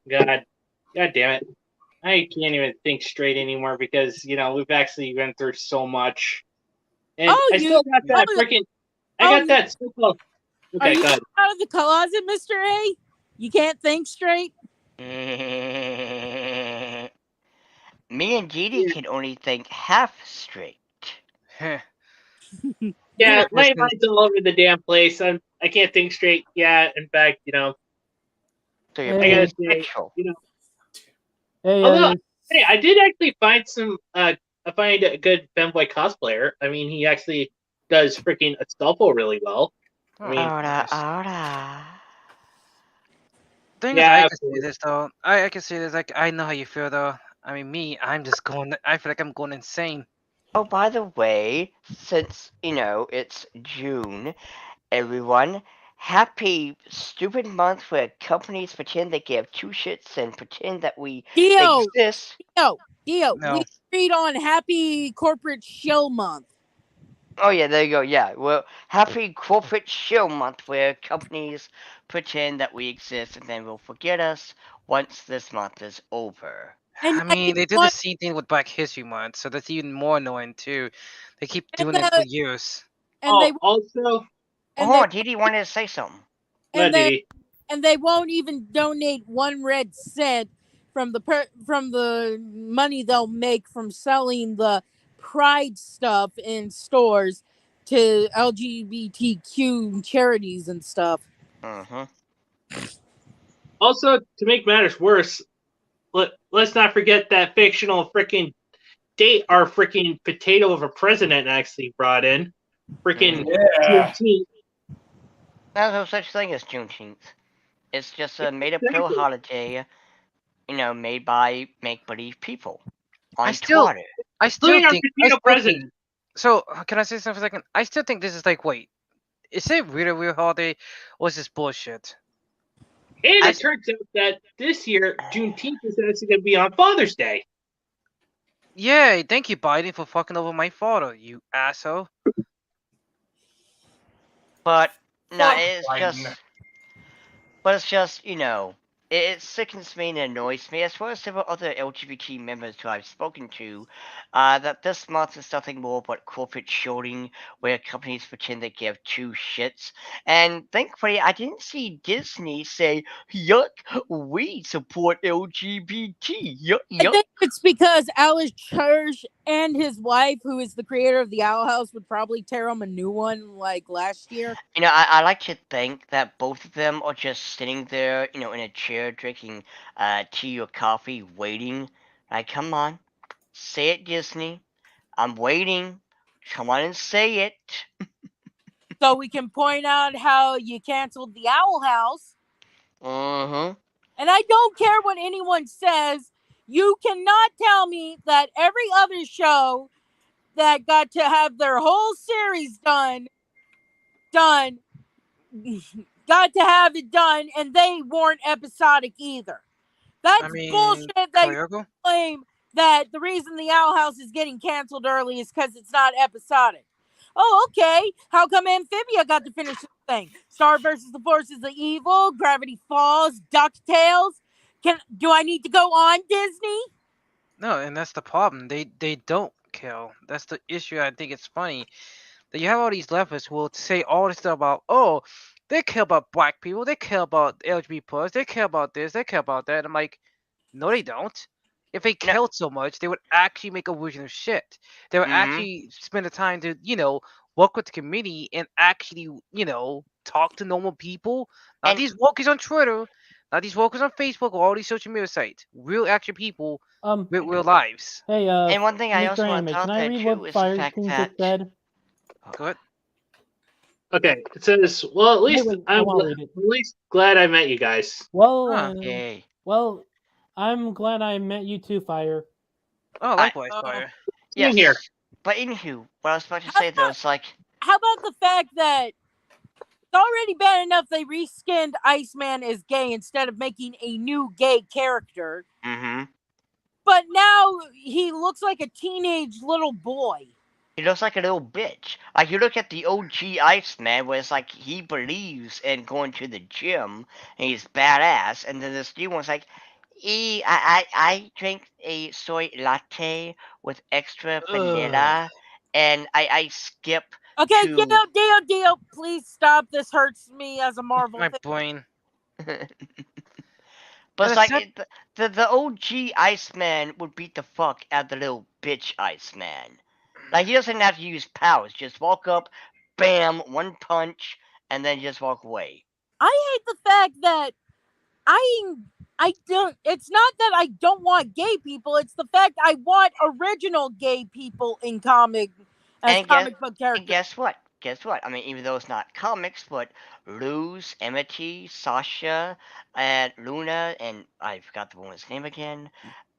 God damn it, I can't even think straight anymore because we've actually been through so much, and Oh, I you still got that oh, freaking. I oh got you that so-called. are Okay, you go ahead. out of the closet, Mr. A? You can't think straight? Me and Didi Yeah, can only think half straight. Heh. yeah, my Listen, mind's all over the damn place. I can't think straight. Yeah, in fact, So you're I gotta Hey, say, pansexual. hey, although hey, I did actually find I find a good femboy cosplayer. I mean, he actually does freaking Astolfo really well. I oh, mean, Ora, nice. ora. Thing is, I yeah, of can see course. this though. I can see this. Like, I know how you feel though. I mean, me, I'm just going. I feel like I'm going insane. Oh, by the way, since, it's June, everyone, happy stupid month where companies pretend they give two shits and pretend that we Dio, exist. we No, agreed on Happy Corporate Shill Month. Oh, yeah, there you go. Yeah, well, happy corporate shill month where companies pretend that we exist and then will forget us once this month is over. And I yet mean, they did the same thing with Black History Month, so that's even more annoying too. They keep and doing it for the years. and Oh, they also, and Oh, they Didi wanted to say something. and what they did he? and they won't even donate 1 red cent from from the money they'll make from selling the pride stuff in stores to LGBTQ charities and stuff. Mm-hmm. Also, to make matters worse, let's not forget that fictional freaking date our freaking potato of a president actually brought in. Freaking Yeah. Juneteenth. There's no such thing as Juneteenth. It's just a made-up pill Exactly. holiday, made by make-believe people I on still, Twitter. I still Including our think, I potato still think. president. So, can I say something for a second? I still think this is like, wait, is it really a real holiday, or is this bullshit? And I, it turns out that this year, Juneteenth is actually going to be on Father's Day. Yay! Thank you, Biden, for fucking over my photo, you asshole. but no, Fuck Biden. it's just, it sickens me and annoys me, as well as several other LGBT members who I've spoken to, that this month is nothing more but corporate shorting, where companies pretend they give two shits. And thankfully, I didn't see Disney say, yuck, we support LGBT, yuck, I yuck. think it's because Alice Church and his wife, who is the creator of the Owl House, would probably tear him a new one like last year. I like to think that both of them are just sitting there, in a chair drinking tea or coffee, waiting. Like, come on, say it, Disney. I'm waiting. Come on and say it. so we can point out how you canceled the Owl House. Mm-hmm. And I don't care what anyone says. You cannot tell me that every other show that got to have their whole series done, got to have it done, and they weren't episodic either. I That's mean, bullshit that you Kyogo? claim that the reason the Owl House is getting canceled early is because it's not episodic. Oh, okay. How come Amphibia got to finish the thing? Star versus the Forces of Evil, Gravity Falls, DuckTales. Do I need to go on Disney? No, and that's the problem. They don't kill. That's the issue. I think it's funny that you have all these leftists who will say all this stuff about, oh, they care about black people, they care about LGBT plus, they care about this, they care about that. I'm like, no, they don't. If they No. cared so much, they would actually make a version of shit. They would Mhm. actually spend the time to, work with the community and actually, talk to normal people. Not And- these wokers on Twitter, not these wokers on Facebook or all these social media sites. Real actual people with real lives. Hey, And one thing I Mr. also want Anime, to talk can I there read too what is the Fire fact King that just said? Good. Okay, it says, well, at least wait, I I'm won't read it. at least glad I met you guys. Well, Huh. yay. well, I'm glad I met you too, Fire. Oh, likewise, Oh. Fire. Yes. here. But anywho, what I was about to How say though is like, How about the fact that it's already bad enough they reskinned Iceman as gay instead of making a new gay character, mm-hmm. but now he looks like a teenage little boy. He looks like a little bitch. Like you look at the OG Iceman, where it's like he believes in going to the gym and he's badass, and then this new one's like, I drink a soy latte with extra vanilla, and I skip Okay, to. deal. Please stop. This hurts me as a Marvel My fan. brain. But And it's like except- the OG Iceman would beat the fuck out the little bitch Iceman. Like he doesn't have to use powers. Just walk up, bam, one punch, and then just walk away. I hate the fact that I don't. It's not that I don't want gay people. It's the fact I want original gay people in comic as And guess comic book and characters. guess what? Guess what? I mean, even though it's not comics, but Luz, Amity, Sasha, and Luna, and I forgot the woman's name again.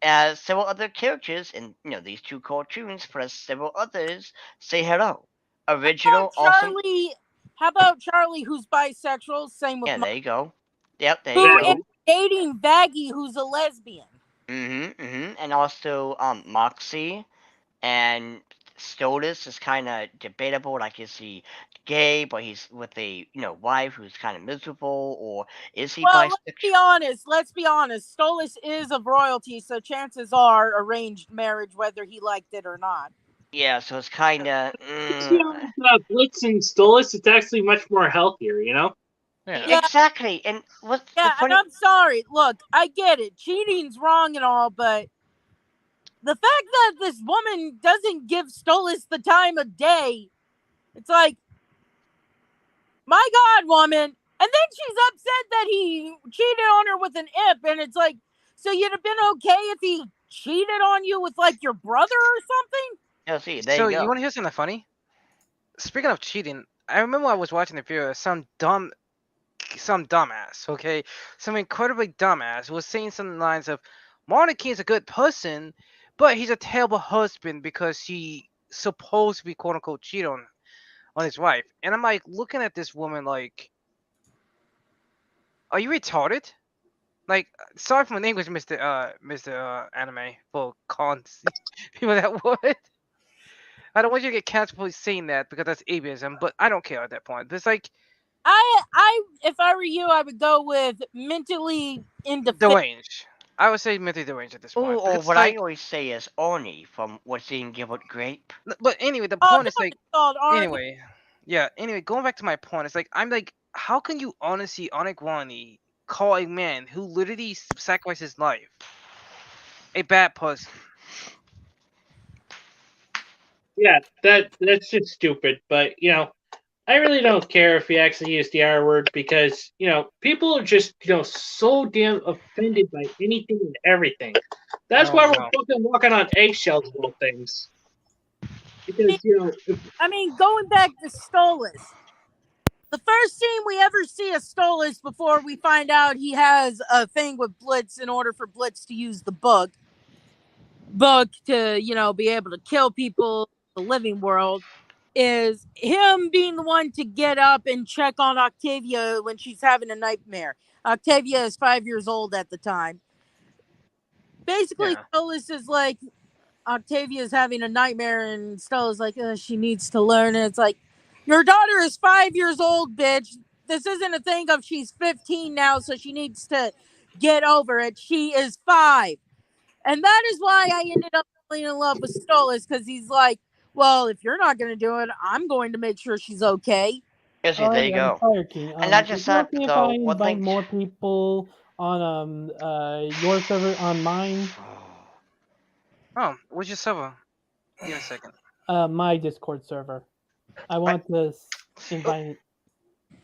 As several other characters in these two cartoons, plus several others, say hello. Original, awesome. Charlie, how about Charlie, who's bisexual? Same with Yeah, Mike, there you go. Yep, there who you is go. dating Vaggie, who's a lesbian. And also Moxie and Stodus is kind of debatable. Like, is he gay, but he's with a wife who's kind of miserable, or is he Well, bisexual? let's be honest. Stolas is of royalty, so chances are arranged marriage, whether he liked it or not. Yeah, so it's kind of. Blitz and Stolas, it's actually much more healthier, you know? Yeah. Exactly. And what's the Yeah, and funny? I'm sorry. Look, I get it. Cheating's wrong and all, but the fact that this woman doesn't give Stolas the time of day, it's like, my God, woman. And then she's upset that he cheated on her with an imp, and it's like, so you'd have been okay if he cheated on you with like your brother or something? Oh, see, there So you you go. want to hear something funny? Speaking of cheating, I remember I was watching the video. Some dumbass, okay, some incredibly dumbass was saying some lines of, Martin King's a good person, but he's a terrible husband because he supposed to be quote unquote cheat on his wife. And I'm like looking at this woman like, are you retarded? Like, sorry for my English, Mr. Anime, for calling people that word. I don't want you to get canceled for saying that because that's ableism, but I don't care at that point. But it's like If I were you, I would go with mentally indefensive. deranged. I would say mentally deranged at this point. Or Because it's what I like, always say is Oni from What's Eating Gilbert Grape. but anyway, the Oh, point no, is like, it's called Arnie. anyway, yeah. Anyway, going back to my point, it's like I'm like, how can you honestly, unequivocally call a man who literally sacrificed his life a bad person? Yeah, that's just stupid. But I really don't care if you actually use the R word because people are just so damn offended by anything and everything. That's why we're fucking walking on eggshells about things. Because I mean, going back to Stolas, the first scene we ever see of Stolas before we find out he has a thing with Blitz in order for Blitz to use the book to, be able to kill people in the living world, is him being the one to get up and check on Octavia when she's having a nightmare. Octavia is 5 years old at the time. Basically, Yeah. Stolas is like, Octavia's having a nightmare, and Stella's like, she needs to learn. And it's like, your daughter is 5 years old, bitch. This isn't a thing of she's 15 now, so she needs to get over it. She is 5. And that is why I ended up falling in love with Stolas, because he's like, well, if you're not going to do it, I'm going to make sure she's okay. Yes, Oh there you yeah, go. Fire King. And not Is just it that, okay if though. I One invite thing. more people on your server on mine? Oh, where's your server? Give me a second. My Discord server. I want to invite.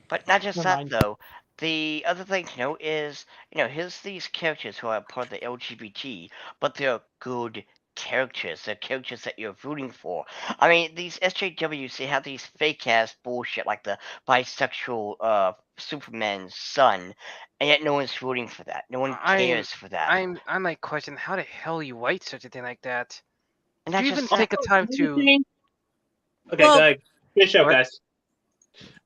But not just Never that, mind. though. The other thing to note is, here's these characters who are part of the LGBT, but they're good characters. They're characters that you're rooting for. I mean, these SJWs, they have these fake ass bullshit like the bisexual Superman's son, and yet no one's rooting for that. No one cares for that. I might question how the hell you write such a thing like that. And Do not you even just that. take the time to? Okay, Well- go ahead. Finish up, What? guys.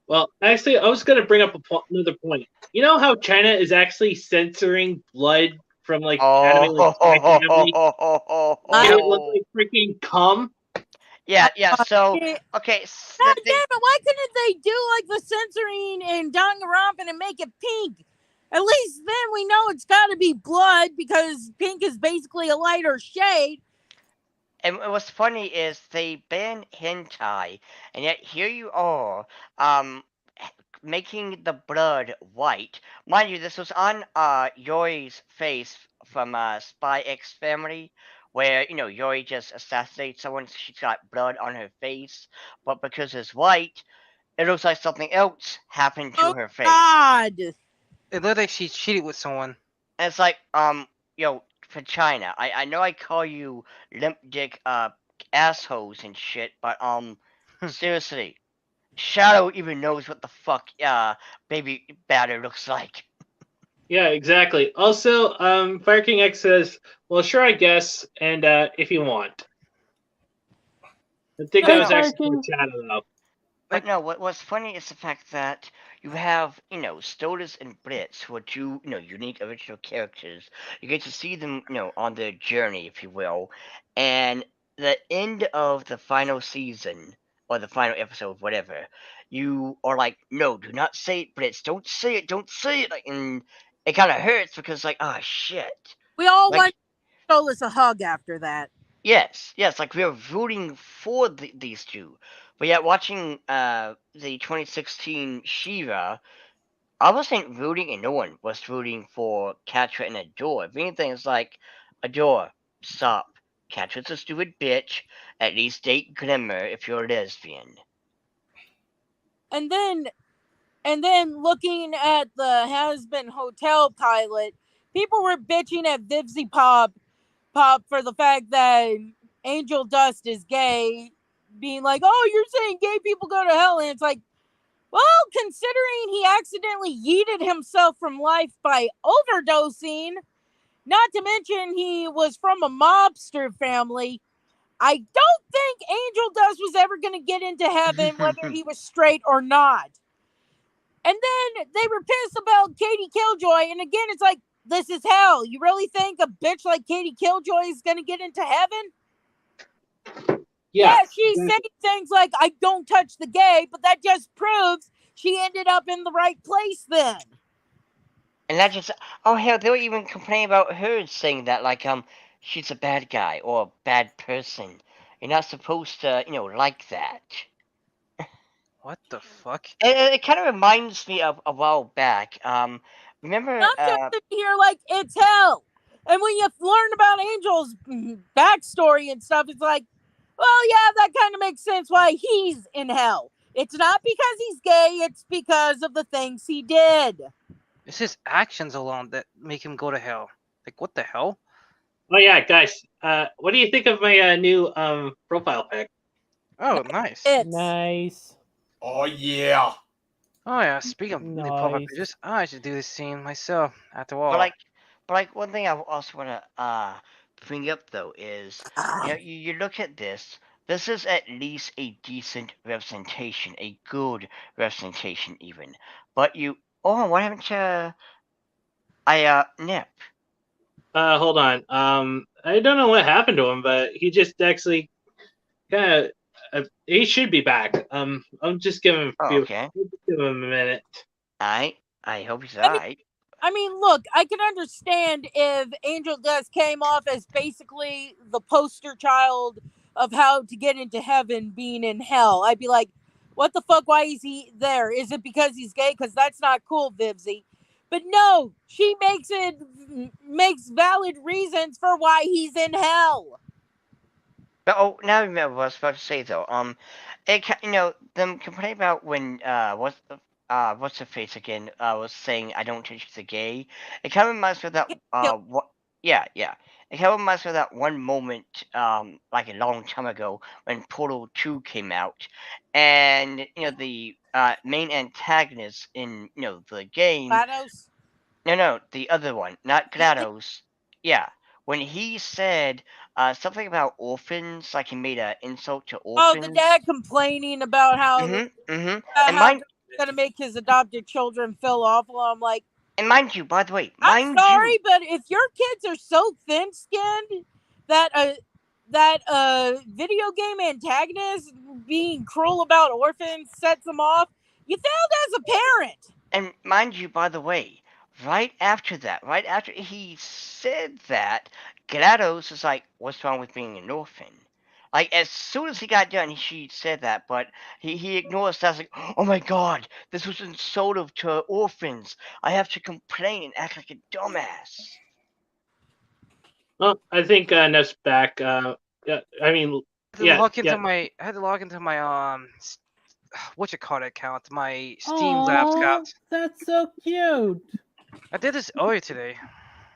Well, actually, I was going to bring up another point. You know how China is actually censoring blood from like anime, like Spy Family? It looked like freaking cum. Yeah. So, God okay. damn it, why couldn't they do like the censoring in Danganronpa and make it pink? At least then we know it's got to be blood, because pink is basically a lighter shade. And what's funny is they ban hentai, and yet here you are, making the blood white. Mind you, this was on Yori's face from Spy X Family, where Yori just assassinates someone. She's got blood on her face, but because it's white, it looks like something else happened to her face. God. It looked like she cheated with someone. And it's like, for China, I know I call you limp dick assholes and shit, but seriously, Shadow even knows what the fuck baby batter looks like. Yeah, exactly. Also, Fire King X says, "Well, sure, I guess, and if you want." I think that Hey, was Fire actually King. for Shadow, though. But no, what's funny is the fact that you have, Stolas and Blitz, who are two, unique original characters. You get to see them, on their journey, if you will. And the end of the final season, or the final episode, whatever, you are like, no, do not say it, Blitz. Don't say it, don't say it. Like, and it kind of hurts because, like, oh, shit. We all Like, want Stolas a hug after that. yes, like we are rooting for these two, but yet watching the 2016 Shira, I wasn't rooting, and no one was rooting for Catra and Adore. If anything, it's like, Adore, stop. Catra's a stupid bitch. At least date Glimmer if you're a lesbian. And then looking at the Has-Been Hotel pilot, people were bitching at Vivzy Pop for the fact that Angel Dust is gay, being like, oh, you're saying gay people go to hell. And it's like, well, considering he accidentally yeeted himself from life by overdosing, not to mention he was from a mobster family, I don't think Angel Dust was ever going to get into heaven, whether he was straight or not. And then they were pissed about Katie Killjoy. And again, it's like, this is hell. You really think a bitch like Katie Killjoy is going to get into heaven? Yeah, she's saying things like, I don't touch the gay, but that just proves she ended up in the right place then. And that just, oh hell, they were even complaining about her saying that, like, she's a bad guy or a bad person. You're not supposed to, like that. What the fuck? It kind of reminds me of a while back. Remember? Not just to hear like it's hell, and when you learn about Angel's backstory and stuff, it's like, well, yeah, that kind of makes sense why he's in hell. It's not because he's gay; it's because of the things he did. It's his actions alone that make him go to hell. Like, what the hell? Oh yeah, guys. What do you think of my new profile pic? Oh, nice. It's Nice. Oh yeah. Oh yeah, speaking of new pop-up Nice. pages, I should do this scene myself. After But all, like one thing I also want to bring up though is, you look at this. This is at least a decent representation, a good representation even. But what happened to Nip? Hold on. I don't know what happened to him, but he just actually kind of. He should be back. I'm just giving him Oh, okay. give him a minute. I hope he's I mean- alright. I mean, look, I can understand if Angel Dust came off as basically the poster child of how to get into heaven being in hell. I'd be like, what the fuck? Why is he there? Is it because he's gay? Because that's not cool, Vivsy. But no, she makes valid reasons for why he's in hell. But now I remember what I was about to say though. Them complaining about when what's her face again? Was saying I don't think she's a gay. It kind of reminds me of that what? Yeah. It kind of reminds me of that one moment like a long time ago when Portal 2 came out, and the main antagonist in the game. GLaDOS? No, the other one, not GLaDOS. Yeah, when he said something about orphans, like he made an insult to orphans. Oh, the dad complaining about how And how he's gonna make his adopted children feel awful. I'm like, and mind you, by the way, I'm sorry, but if your kids are so thin-skinned that video game antagonist being cruel about orphans sets them off, you failed as a parent. And mind you, by the way, right after he said that, GLaDOS is like, "What's wrong with being an orphan?" Like as soon as he got done, she said that, but he ignores that. Like, "Oh my God, this was insultive to orphans. I have to complain and act like a dumbass." Well, I think Neff's back. Yeah, I mean, I had to log into my what you call it account, my Steam Labs Aw, account. that's so cute. I did this earlier today.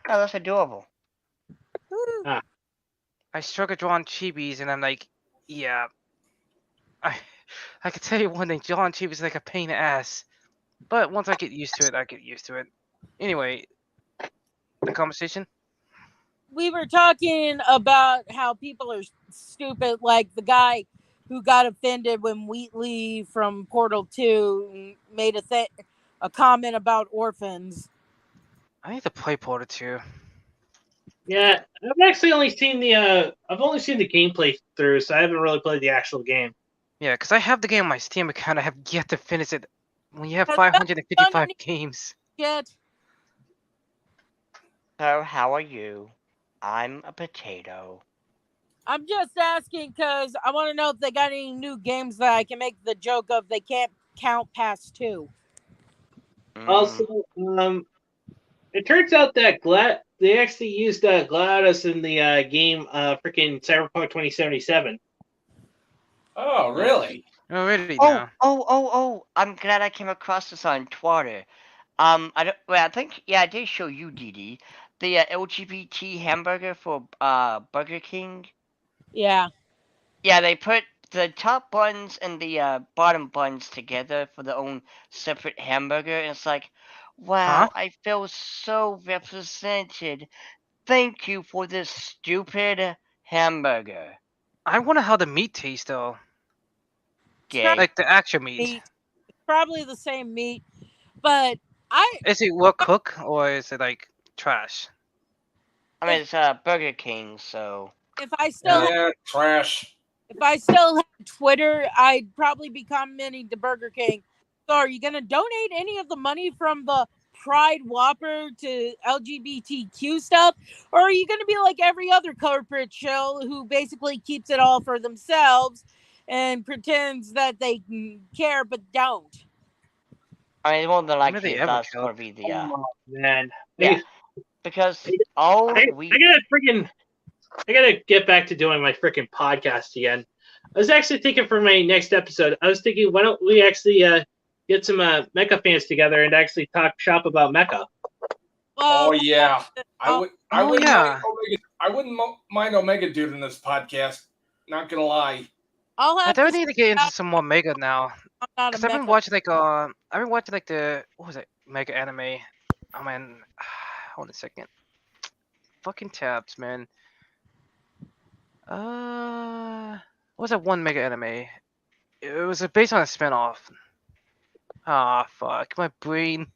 Oh, that's adorable. I struggle drawing chibis, and I'm like, yeah. I can tell you one thing, drawing chibis is like a pain in the ass. But once I get used to it, I get used to it. Anyway, the conversation. We were talking about how people are stupid, like the guy who got offended when Wheatley from Portal 2 made a comment about orphans. I need to play Portal 2. Yeah, I've actually only seen the gameplay through, so I haven't really played the actual game. Yeah, because I have the game on my Steam account. I have yet to finish it. When you have 555 games. Shit. So how are you? I'm a potato. I'm just asking because I want to know if they got any new games that I can make the joke of they can't count past 2. Also, it turns out that they actually used GLaDOS in the game freaking Cyberpunk 2077. Oh, really? Already now. Oh! I'm glad I came across this on Twitter. I think I did show you, DD, the LGBT hamburger for Burger King. Yeah. Yeah, they put the top buns and the bottom buns together for their own separate hamburger, and it's like, wow, I feel so represented. Thank you for this stupid hamburger. I wonder how the meat tastes though. Gay. Like the actual meat. It's probably the same meat, but Is it well cooked or is it like trash? I mean, it's Burger King, so. If I still trash. If I still had Twitter, I'd probably be commenting to Burger King. So are you going to donate any of the money from the Pride Whopper to LGBTQ stuff? Or are you going to be like every other corporate shell who basically keeps it all for themselves and pretends that they care but don't? I mean, more than likely, that's going to be the. Oh, man. Yeah. Because I gotta get back to doing my freaking podcast again. I was actually thinking for my next episode, I was thinking, why don't we actually get some Mecha fans together and actually talk shop about Mecha? Oh yeah, I wouldn't mind Omega Dude in this podcast. Not gonna lie. I'll I have do to. need to get into out. some more mega now. I'm not a Cause I've been mecha. watching like the what was it mega anime. I mean, hold on a second. Fucking tabs, man. What was that one mega anime? It was based on a spinoff. Ah, fuck my brain.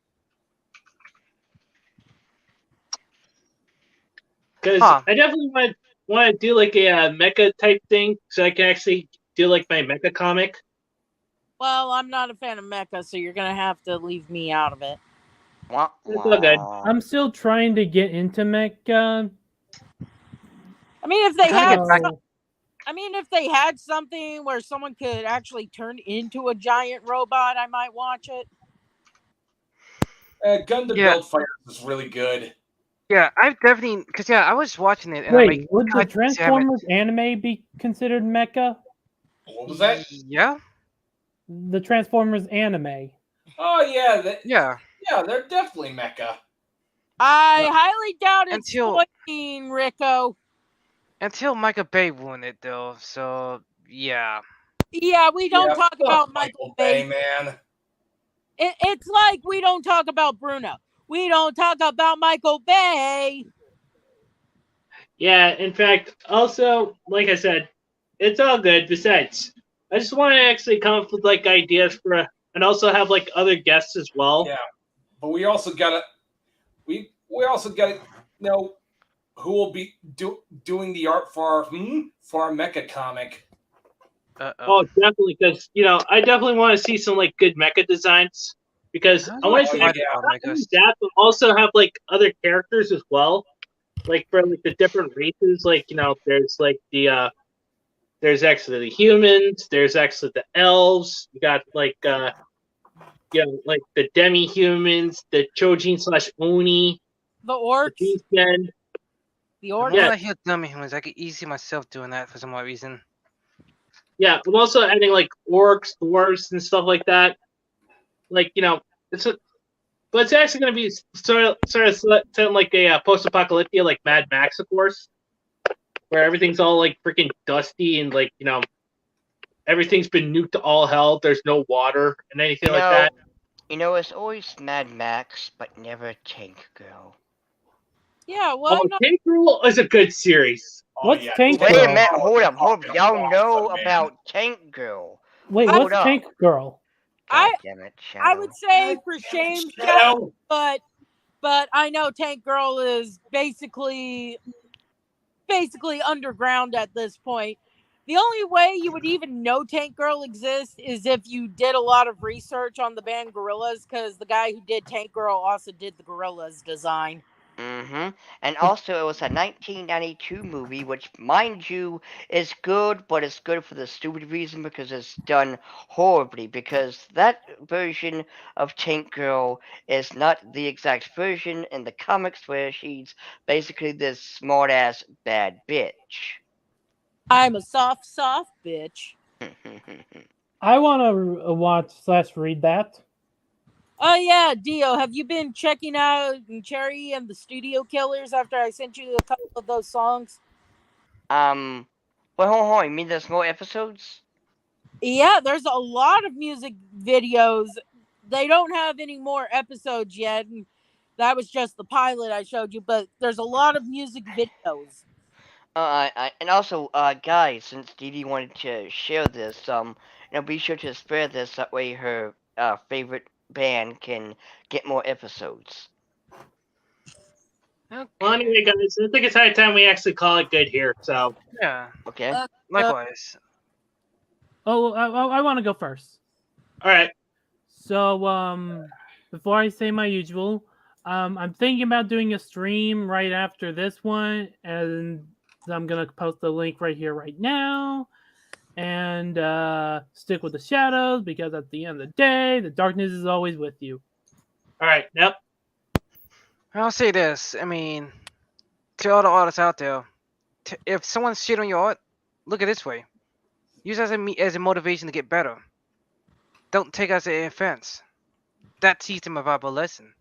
Because Huh. I definitely want to do like a mecha type thing, so I can actually do like my mecha comic. Well, I'm not a fan of mecha, so you're gonna have to leave me out of it. Wah, It's all good. wah. I'm still trying to get into mecha. I mean, if they Gotta had, get back. So, I mean, if they had something where someone could actually turn into a giant robot, I might watch it. Gun to Yeah. Build Fighters is really good. Yeah, I've definitely because I was watching it and wait, would the God damn it. Transformers anime be considered mecha? What was that? Yeah. The Transformers anime. Oh yeah, Yeah. yeah, they're definitely mecha. I highly doubt it's Until spoiling, Rico. Michael Bay ruined it though. So yeah. Yeah, we don't Yeah, talk fuck about Michael Bay. man. It's like we don't talk about Bruno. We don't talk about Michael Bay. Yeah, in fact, also, like I said, it's all good. Besides, I just want to actually come up with like ideas for, and also have like other guests as well. Yeah, but we also gotta we also gotta know who will be doing the art for our mecha comic. Oh, definitely, because I definitely want to see some like good mecha designs because I want to see yeah. not only that, but also have like other characters as well, like for like the different races. Like there's like there's actually the humans, there's actually the elves. You got like like the demi-humans, the Chojin / Oni, The the orcs. Beastmen. The The orcs. moment I hear dummy humans, I could easily see myself doing that for some odd reason. Yeah, I'm also adding like orcs, dwarves, and stuff like that. Like but it's actually going to be sort of set like a post-apocalyptic, like Mad Max, of course, where everything's all like freaking dusty and like everything's been nuked to all hell. There's no water and anything like that. It's always Mad Max, but never Tank Girl. Yeah, well, Oh, Tank Girl is a good series. Oh, What's yeah. Tank Wait a Girl? minute, hold up. Y'all know man. about Tank Girl. Wait, Hold what's up. Tank Girl? God damn it, Shadow. I would say for shame, Shadow. but I know Tank Girl is basically underground at this point. The only way you would even know Tank Girl exists is if you did a lot of research on the band Gorillaz, because the guy who did Tank Girl also did the Gorillaz design. And also, it was a 1992 movie, which, mind you, is good, but it's good for the stupid reason because it's done horribly. Because that version of Tank Girl is not the exact version in the comics where she's basically this smart-ass bad bitch. I'm a soft bitch. I want to watch / read that. Oh yeah, Dio, have you been checking out Cherry and the Studio Killers after I sent you a couple of those songs? Wait, hold on, you mean there's more episodes? Yeah, there's a lot of music videos. They don't have any more episodes yet. And that was just the pilot I showed you, but there's a lot of music videos. And also, guys, since Dee Dee wanted to share this, be sure to spare this, that way her, favorite band can get more episodes. Okay. Well, anyway, guys, I think it's high time we actually call it good here. So Yeah. Okay? Likewise. Oh, I want to go first. all right. So, before I say my usual, I'm thinking about doing a stream right after this one, and I'm gonna post the link right here, right now, and stick with the shadows because at the end of the day, the darkness is always with you. All right. Yep. I'll say this. I mean, to all the artists out there, if someone's shit on your art, look at it this way. Use it as a motivation to get better. Don't take it as an offense. That teaches them a valuable lesson.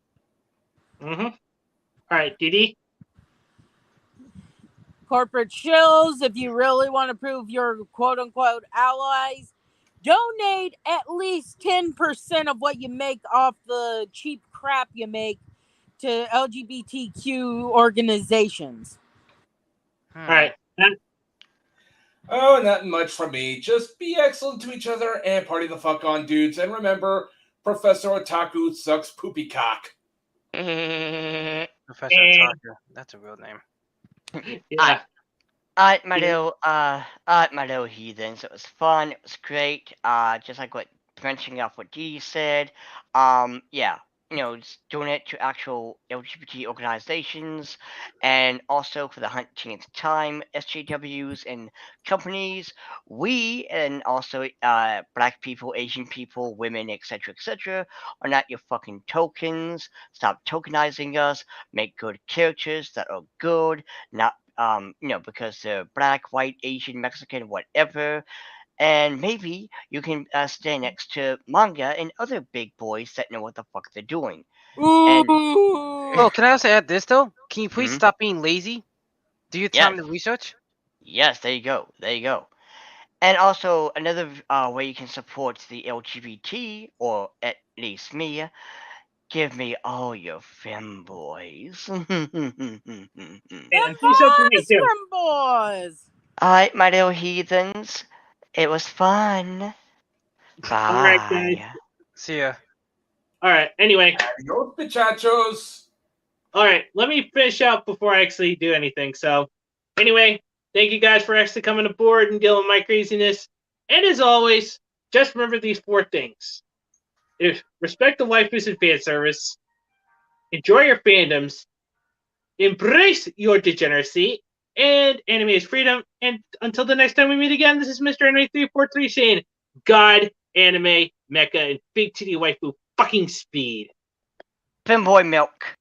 All right, Didi. corporate shills, if you really want to prove your quote unquote allies, donate at least 10% of what you make off the cheap crap you make to LGBTQ organizations. All right. Oh, nothing much from me. Just be excellent to each other and party the fuck on, dudes. And remember, Professor Otaku sucks poopy cock. Professor Otaku. That's a real name. Yeah. Alright, my little heathens. It was fun. It was great. Just like what branching off what Dee said. Yeah, just doing it to actual LGBT organizations, and also for the 100th time, SJWs and companies. We and also black people, Asian people, women, etc., are not your fucking tokens. Stop tokenizing us. Make good characters that are good, not because they're black, white, Asian, Mexican, whatever. And maybe you can stay next to manga and other big boys that know what the fuck they're doing. And Oh, can I also add this though? Can you please Mhm. stop being lazy? Do your time to research? Yes, there you go. There you go. And also another way you can support the LGBT, or at least me, give me all your femboys. And do something for me too. Boys. Alright, my little heathens. It was fun. All right, guys. Bye. See ya. All right. Anyway. Adios, muchachos. All right. Let me finish out before I actually do anything. So, anyway, thank you guys for actually coming aboard and dealing with my craziness. And as always, just remember these 4 things: respect the waifus and fan service, enjoy your fandoms, embrace your degeneracy, and anime is freedom. And until the next time we meet again, this is Mr. Anime 343 saying, God, anime, mecha, and big titty waifu fucking speed. Femboy milk.